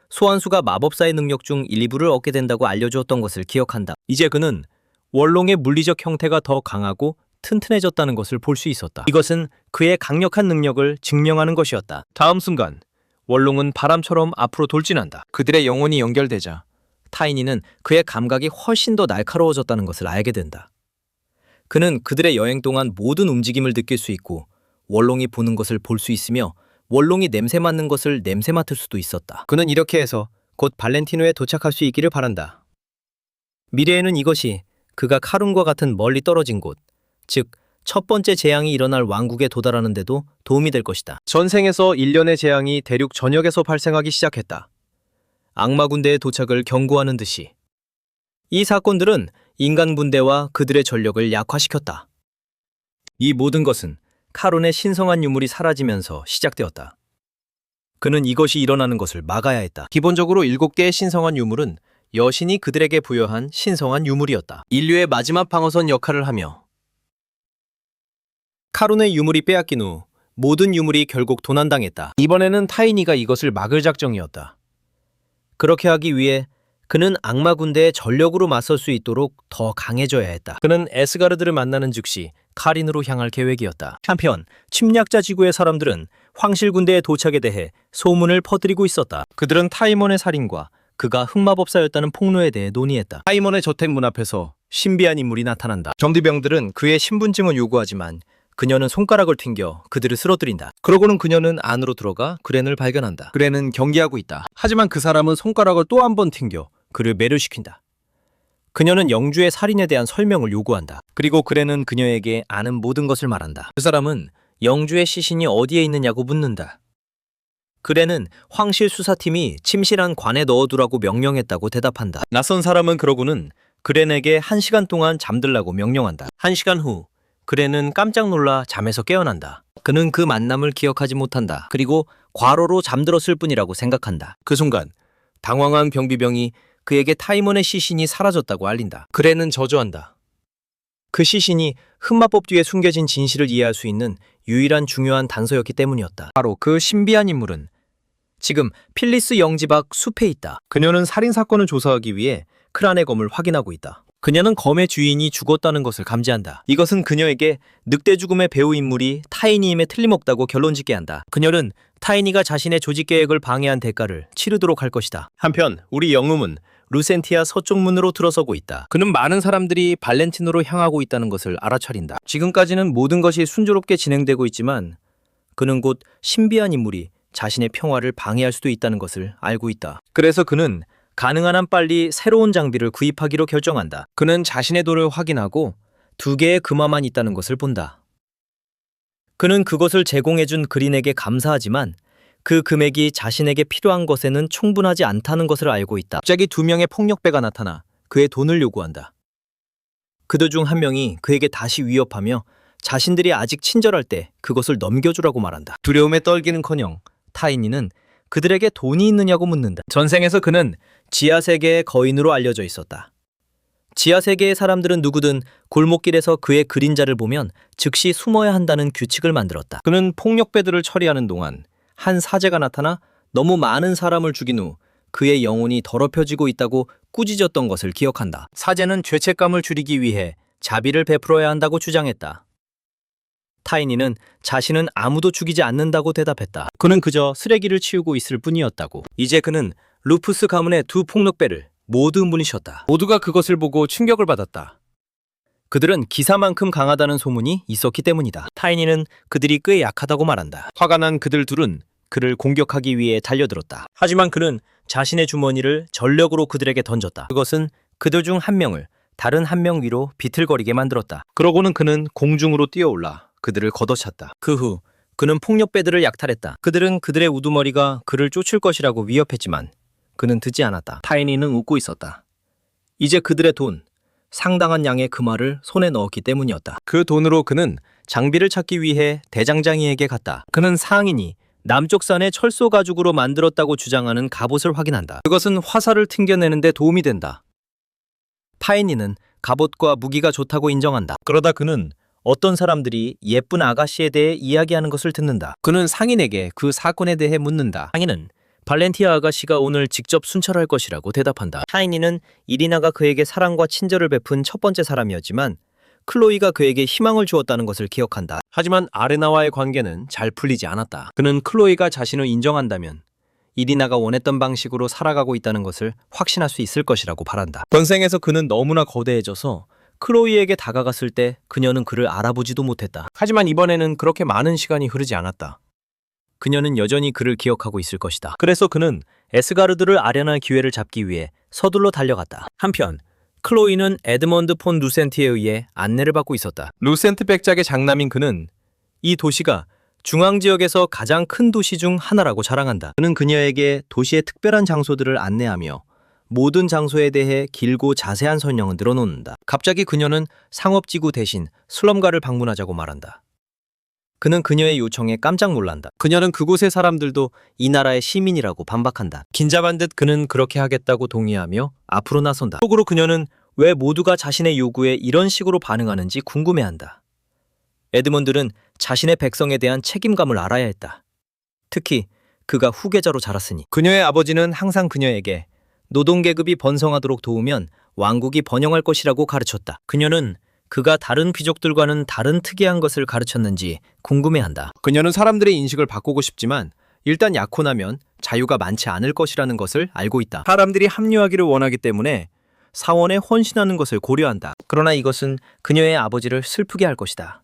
소환수가 마법사의 능력 중 일부를 얻게 된다고 알려주었던 것을 기억한다. 이제 그는 월롱의 물리적 형태가 더 강하고 튼튼해졌다는 것을 볼 수 있었다. 이것은 그의 강력한 능력을 증명하는 것이었다. 다음 순간 월롱은 바람처럼 앞으로 돌진한다. 그들의 영혼이 연결되자 타이니는 그의 감각이 훨씬 더 날카로워졌다는 것을 알게 된다. 그는 그들의 여행 동안 모든 움직임을 느낄 수 있고 월롱이 보는 것을 볼 수 있으며 월롱이 냄새 맡는 것을 냄새 맡을 수도 있었다. 그는 이렇게 해서 곧 발렌티노에 도착할 수 있기를 바란다. 미래에는 이것이 그가 카룬과 같은 멀리 떨어진 곳, 즉 첫 번째 재앙이 일어날 왕국에 도달하는 데도 도움이 될 것이다. 전생에서 일련의 재앙이 대륙 전역에서 발생하기 시작했다. 악마 군대의 도착을 경고하는 듯이. 이 사건들은 인간 군대와 그들의 전력을 약화시켰다. 이 모든 것은 카론의 신성한 유물이 사라지면서 시작되었다. 그는 이것이 일어나는 것을 막아야 했다. 기본적으로 7개의 신성한 유물은 여신이 그들에게 부여한 신성한 유물이었다. 인류의 마지막 방어선 역할을 하며 카론의 유물이 빼앗긴 후 모든 유물이 결국 도난당했다. 이번에는 타이니가 이것을 막을 작정이었다. 그렇게 하기 위해 그는 악마 군대의 전력으로 맞설 수 있도록 더 강해져야 했다. 그는 에스가르드를 만나는 즉시 카린으로 향할 계획이었다. 한편 침략자 지구의 사람들은 황실 군대의 도착에 대해 소문을 퍼뜨리고 있었다. 그들은 타이몬의 살인과 그가 흑마법사였다는 폭로에 대해 논의했다. 타이몬의 저택 문 앞에서 신비한 인물이 나타난다. 경비병들은 그의 신분증을 요구하지만 그녀는 손가락을 튕겨 그들을 쓰러뜨린다. 그러고는 그녀는 안으로 들어가 그렌을 발견한다. 그렌은 경계하고 있다. 하지만 그 사람은 손가락을 또 한 번 튕겨 그를 매료시킨다. 그녀는 영주의 살인에 대한 설명을 요구한다. 그리고 그렌은 그녀에게 아는 모든 것을 말한다. 그 사람은 영주의 시신이 어디에 있느냐고 묻는다. 그렌은 황실 수사팀이 침실한 관에 넣어두라고 명령했다고 대답한다. 낯선 사람은 그러고는 그렌에게 1시간 동안 잠들라고 명령한다. 1시간 후 그렌은 깜짝 놀라 잠에서 깨어난다. 그는 그 만남을 기억하지 못한다. 그리고 과로로 잠들었을 뿐이라고 생각한다. 그 순간 당황한 경비병이 그에게 타이몬의 시신이 사라졌다고 알린다. 그렌은 저주한다. 그 시신이 흑마법 뒤에 숨겨진 진실을 이해할 수 있는 유일한 중요한 단서였기 때문이었다. 바로 그 신비한 인물은 지금 필리스 영지 밖 숲에 있다. 그녀는 살인사건을 조사하기 위해 크란의 검을 확인하고 있다. 그녀는 검의 주인이 죽었다는 것을 감지한다. 이것은 그녀에게 늑대 죽음의 배우 인물이 타이니임에 틀림없다고 결론짓게 한다. 그녀는 타이니가 자신의 조직 계획을 방해한 대가를 치르도록 할 것이다. 한편 우리 영웅은 루센티아 서쪽 문으로 들어서고 있다. 그는 많은 사람들이 발렌티노로 향하고 있다는 것을 알아차린다. 지금까지는 모든 것이 순조롭게 진행되고 있지만 그는 곧 신비한 인물이 자신의 평화를 방해할 수도 있다는 것을 알고 있다. 그래서 그는 가능한 한 빨리 새로운 장비를 구입하기로 결정한다. 그는 자신의 돈을 확인하고 2개의 금화만 있다는 것을 본다. 그는 그것을 제공해준 그린에게 감사하지만 그 금액이 자신에게 필요한 것에는 충분하지 않다는 것을 알고 있다. 갑자기 2명의 폭력배가 나타나 그의 돈을 요구한다. 그들 중 한 명이 그에게 다시 위협하며 자신들이 아직 친절할 때 그것을 넘겨주라고 말한다. 두려움에 떨기는커녕 타이니는 그들에게 돈이 있느냐고 묻는다. 전생에서 그는 지하세계의 거인으로 알려져 있었다. 지하세계의 사람들은 누구든 골목길에서 그의 그림자를 보면 즉시 숨어야 한다는 규칙을 만들었다. 그는 폭력배들을 처리하는 동안 한 사제가 나타나 너무 많은 사람을 죽인 후 그의 영혼이 더럽혀지고 있다고 꾸짖었던 것을 기억한다. 사제는 죄책감을 줄이기 위해 자비를 베풀어야 한다고 주장했다. 타이니는 자신은 아무도 죽이지 않는다고 대답했다. 그는 그저 쓰레기를 치우고 있을 뿐이었다고. 이제 그는 루푸스 가문의 2 폭력배를 모두 물리쳤다. 모두가 그것을 보고 충격을 받았다. 그들은 기사만큼 강하다는 소문이 있었기 때문이다. 타이니는 그들이 꽤 약하다고 말한다. 화가 난 그들 둘은 그를 공격하기 위해 달려들었다. 하지만 그는 자신의 주머니를 전력으로 그들에게 던졌다. 그것은 그들 중 한 명을 다른 한 명 위로 비틀거리게 만들었다. 그러고는 그는 공중으로 뛰어올라 그들을 걷어찼다. 그 후 그는 폭력배들을 약탈했다. 그들은 그들의 우두머리가 그를 쫓을 것이라고 위협했지만 그는 듣지 않았다. 타이니는 웃고 있었다. 이제 그들의 돈, 상당한 양의 금화를 손에 넣었기 때문이었다. 그 돈으로 그는 장비를 찾기 위해 대장장이에게 갔다. 그는 상인이 남쪽 산의 철소 가죽으로 만들었다고 주장하는 갑옷을 확인한다. 그것은 화살을 튕겨내는 데 도움이 된다. 파이니는 갑옷과 무기가 좋다고 인정한다. 그러다 그는 어떤 사람들이 예쁜 아가씨에 대해 이야기하는 것을 듣는다. 그는 상인에게 그 사건에 대해 묻는다. 상인은 발렌티아 아가씨가 오늘 직접 순찰할 것이라고 대답한다. 타이니는 이리나가 그에게 사랑과 친절을 베푼 첫 번째 사람이었지만 클로이가 그에게 희망을 주었다는 것을 기억한다. 하지만 아레나와의 관계는 잘 풀리지 않았다. 그는 클로이가 자신을 인정한다면 이리나가 원했던 방식으로 살아가고 있다는 것을 확신할 수 있을 것이라고 바란다. 전생에서 그는 너무나 거대해져서 클로이에게 다가갔을 때 그녀는 그를 알아보지도 못했다. 하지만 이번에는 그렇게 많은 시간이 흐르지 않았다. 그녀는 여전히 그를 기억하고 있을 것이다. 그래서 그는 에스가르드를 아련할 기회를 잡기 위해 서둘러 달려갔다. 한편 클로이는 에드먼드 폰 루센트에 의해 안내를 받고 있었다. 루센트 백작의 장남인 그는 이 도시가 중앙지역에서 가장 큰 도시 중 하나라고 자랑한다. 그는 그녀에게 도시의 특별한 장소들을 안내하며 모든 장소에 대해 길고 자세한 설명을 늘어놓는다. 갑자기 그녀는 상업지구 대신 슬럼가를 방문하자고 말한다. 그는 그녀의 요청에 깜짝 놀란다. 그녀는 그곳의 사람들도 이 나라의 시민이라고 반박한다. 긴잡한 듯 그는 그렇게 하겠다고 동의하며 앞으로 나선다. 속으로 그녀는 왜 모두가 자신의 요구에 이런 식으로 반응하는지 궁금해한다. 에드먼드는 자신의 백성에 대한 책임감을 알아야 했다. 특히 그가 후계자로 자랐으니. 그녀의 아버지는 항상 그녀에게 노동계급이 번성하도록 도우면 왕국이 번영할 것이라고 가르쳤다. 그녀는 그가 다른 귀족들과는 다른 특이한 것을 가르쳤는지 궁금해한다. 그녀는 사람들의 인식을 바꾸고 싶지만 일단 약혼하면 자유가 많지 않을 것이라는 것을 알고 있다. 사람들이 합리화하기를 원하기 때문에 사원에 헌신하는 것을 고려한다. 그러나 이것은 그녀의 아버지를 슬프게 할 것이다.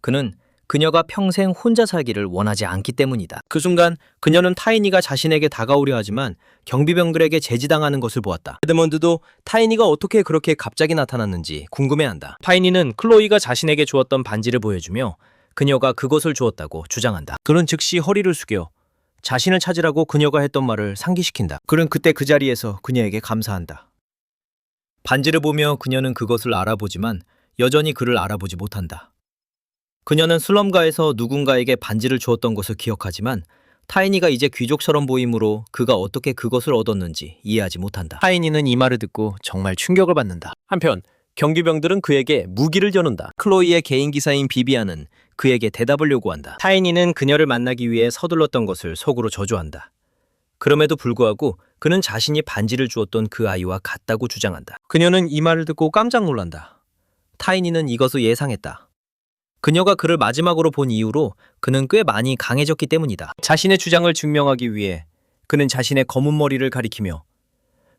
그는 그녀가 평생 혼자 살기를 원하지 않기 때문이다. 그 순간 그녀는 타이니가 자신에게 다가오려 하지만 경비병들에게 제지당하는 것을 보았다. 에드먼드도 타이니가 어떻게 그렇게 갑자기 나타났는지 궁금해한다. 타이니는 클로이가 자신에게 주었던 반지를 보여주며 그녀가 그것을 주었다고 주장한다. 그는 즉시 허리를 숙여 자신을 찾으라고 그녀가 했던 말을 상기시킨다. 그는 그때 그 자리에서 그녀에게 감사한다. 반지를 보며 그녀는 그것을 알아보지만 여전히 그를 알아보지 못한다. 그녀는 슬럼가에서 누군가에게 반지를 주었던 것을 기억하지만 타이니가 이제 귀족처럼 보이므로 그가 어떻게 그것을 얻었는지 이해하지 못한다. 타이니는 이 말을 듣고 정말 충격을 받는다. 한편 경비병들은 그에게 무기를 겨눈다. 클로이의 개인 기사인 비비안은 그에게 대답을 요구한다. 타이니는 그녀를 만나기 위해 서둘렀던 것을 속으로 저주한다. 그럼에도 불구하고 그는 자신이 반지를 주었던 그 아이와 같다고 주장한다. 그녀는 이 말을 듣고 깜짝 놀란다. 타이니는 이것을 예상했다. 그녀가 그를 마지막으로 본 이후로 그는 꽤 많이 강해졌기 때문이다. 자신의 주장을 증명하기 위해 그는 자신의 검은 머리를 가리키며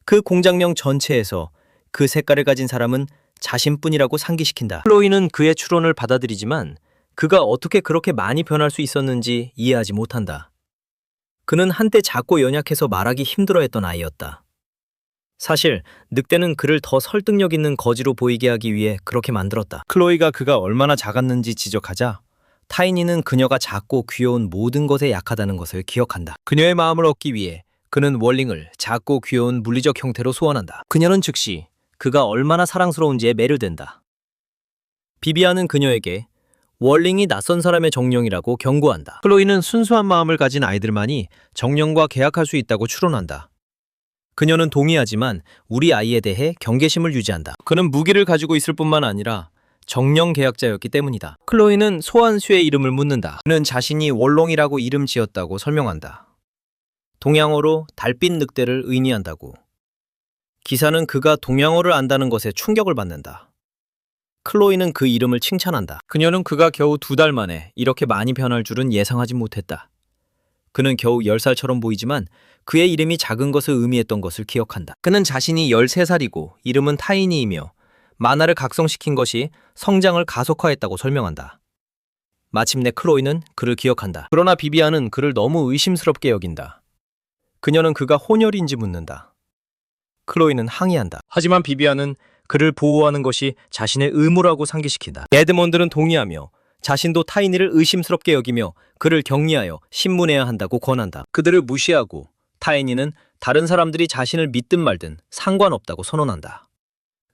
그 공장명 전체에서 그 색깔을 가진 사람은 자신뿐이라고 상기시킨다. 클로이는 그의 추론을 받아들이지만 그가 어떻게 그렇게 많이 변할 수 있었는지 이해하지 못한다. 그는 한때 작고 연약해서 말하기 힘들어했던 아이였다. 사실 늑대는 그를 더 설득력 있는 거지로 보이게 하기 위해 그렇게 만들었다. 클로이가 그가 얼마나 작았는지 지적하자 타이니는 그녀가 작고 귀여운 모든 것에 약하다는 것을 기억한다. 그녀의 마음을 얻기 위해 그는 월링을 작고 귀여운 물리적 형태로 소환한다. 그녀는 즉시 그가 얼마나 사랑스러운지에 매료된다. 비비안은 그녀에게 월링이 낯선 사람의 정령이라고 경고한다. 클로이는 순수한 마음을 가진 아이들만이 정령과 계약할 수 있다고 추론한다. 그녀는 동의하지만 우리 아이에 대해 경계심을 유지한다. 그는 무기를 가지고 있을 뿐만 아니라 정령 계약자였기 때문이다. 클로이는 소환수의 이름을 묻는다. 그는 자신이 월롱이라고 이름 지었다고 설명한다. 동양어로 달빛 늑대를 의미한다고. 기사는 그가 동양어를 안다는 것에 충격을 받는다. 클로이는 그 이름을 칭찬한다. 그녀는 그가 겨우 2달 만에 이렇게 많이 변할 줄은 예상하지 못했다. 그는 겨우 10살처럼 보이지만 그의 이름이 작은 것을 의미했던 것을 기억한다. 그는 자신이 13살이고 이름은 타이니이며 만화를 각성시킨 것이 성장을 가속화했다고 설명한다. 마침내 클로이는 그를 기억한다. 그러나 비비안은 그를 너무 의심스럽게 여긴다. 그녀는 그가 혼혈인지 묻는다. 클로이는 항의한다. 하지만 비비안은 그를 보호하는 것이 자신의 의무라고 상기시킨다. 에드먼드는 동의하며 자신도 타이니를 의심스럽게 여기며 그를 격리하여 신문해야 한다고 권한다. 그들을 무시하고 타이니는 다른 사람들이 자신을 믿든 말든 상관없다고 선언한다.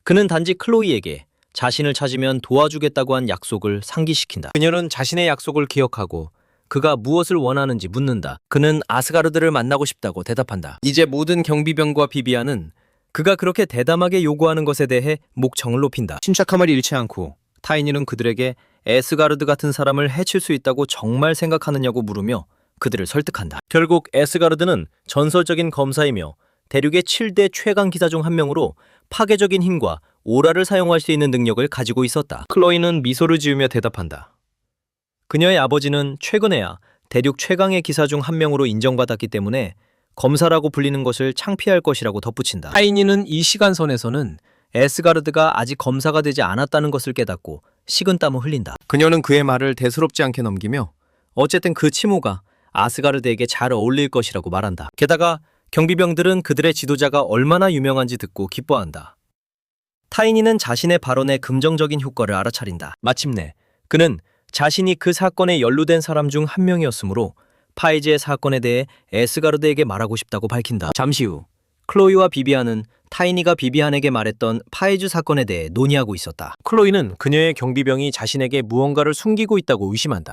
그는 단지 클로이에게 자신을 찾으면 도와주겠다고 한 약속을 상기시킨다. 그녀는 자신의 약속을 기억하고 그가 무엇을 원하는지 묻는다. 그는 아스가르드를 만나고 싶다고 대답한다. 이제 모든 경비병과 비비안은 그가 그렇게 대담하게 요구하는 것에 대해 목청을 높인다. 침착함을 잃지 않고 타이니는 그들에게 에스가르드 같은 사람을 해칠 수 있다고 정말 생각하느냐고 물으며 그들을 설득한다. 결국 에스가르드는 전설적인 검사이며 대륙의 7대 최강 기사 중 한 명으로 파괴적인 힘과 오라를 사용할 수 있는 능력을 가지고 있었다. 클로이는 미소를 지으며 대답한다. 그녀의 아버지는 최근에야 대륙 최강의 기사 중 한 명으로 인정받았기 때문에 검사라고 불리는 것을 창피할 것이라고 덧붙인다. 타이니는 이 시간선에서는 에스가르드가 아직 검사가 되지 않았다는 것을 깨닫고 식은땀을 흘린다. 그녀는 그의 말을 대수롭지 않게 넘기며 어쨌든 그 치모가 아스가르드에게 잘 어울릴 것이라고 말한다. 게다가 경비병들은 그들의 지도자가 얼마나 유명한지 듣고 기뻐한다. 타이니는 자신의 발언의 긍정적인 효과를 알아차린다. 마침내 그는 자신이 그 사건에 연루된 사람 중 한 명이었으므로 파이즈의 사건에 대해 에스가르드에게 말하고 싶다고 밝힌다. 잠시 후 클로이와 비비안은 타이니가 비비안에게 말했던 파이즈 사건에 대해 논의하고 있었다. 클로이는 그녀의 경비병이 자신에게 무언가를 숨기고 있다고 의심한다.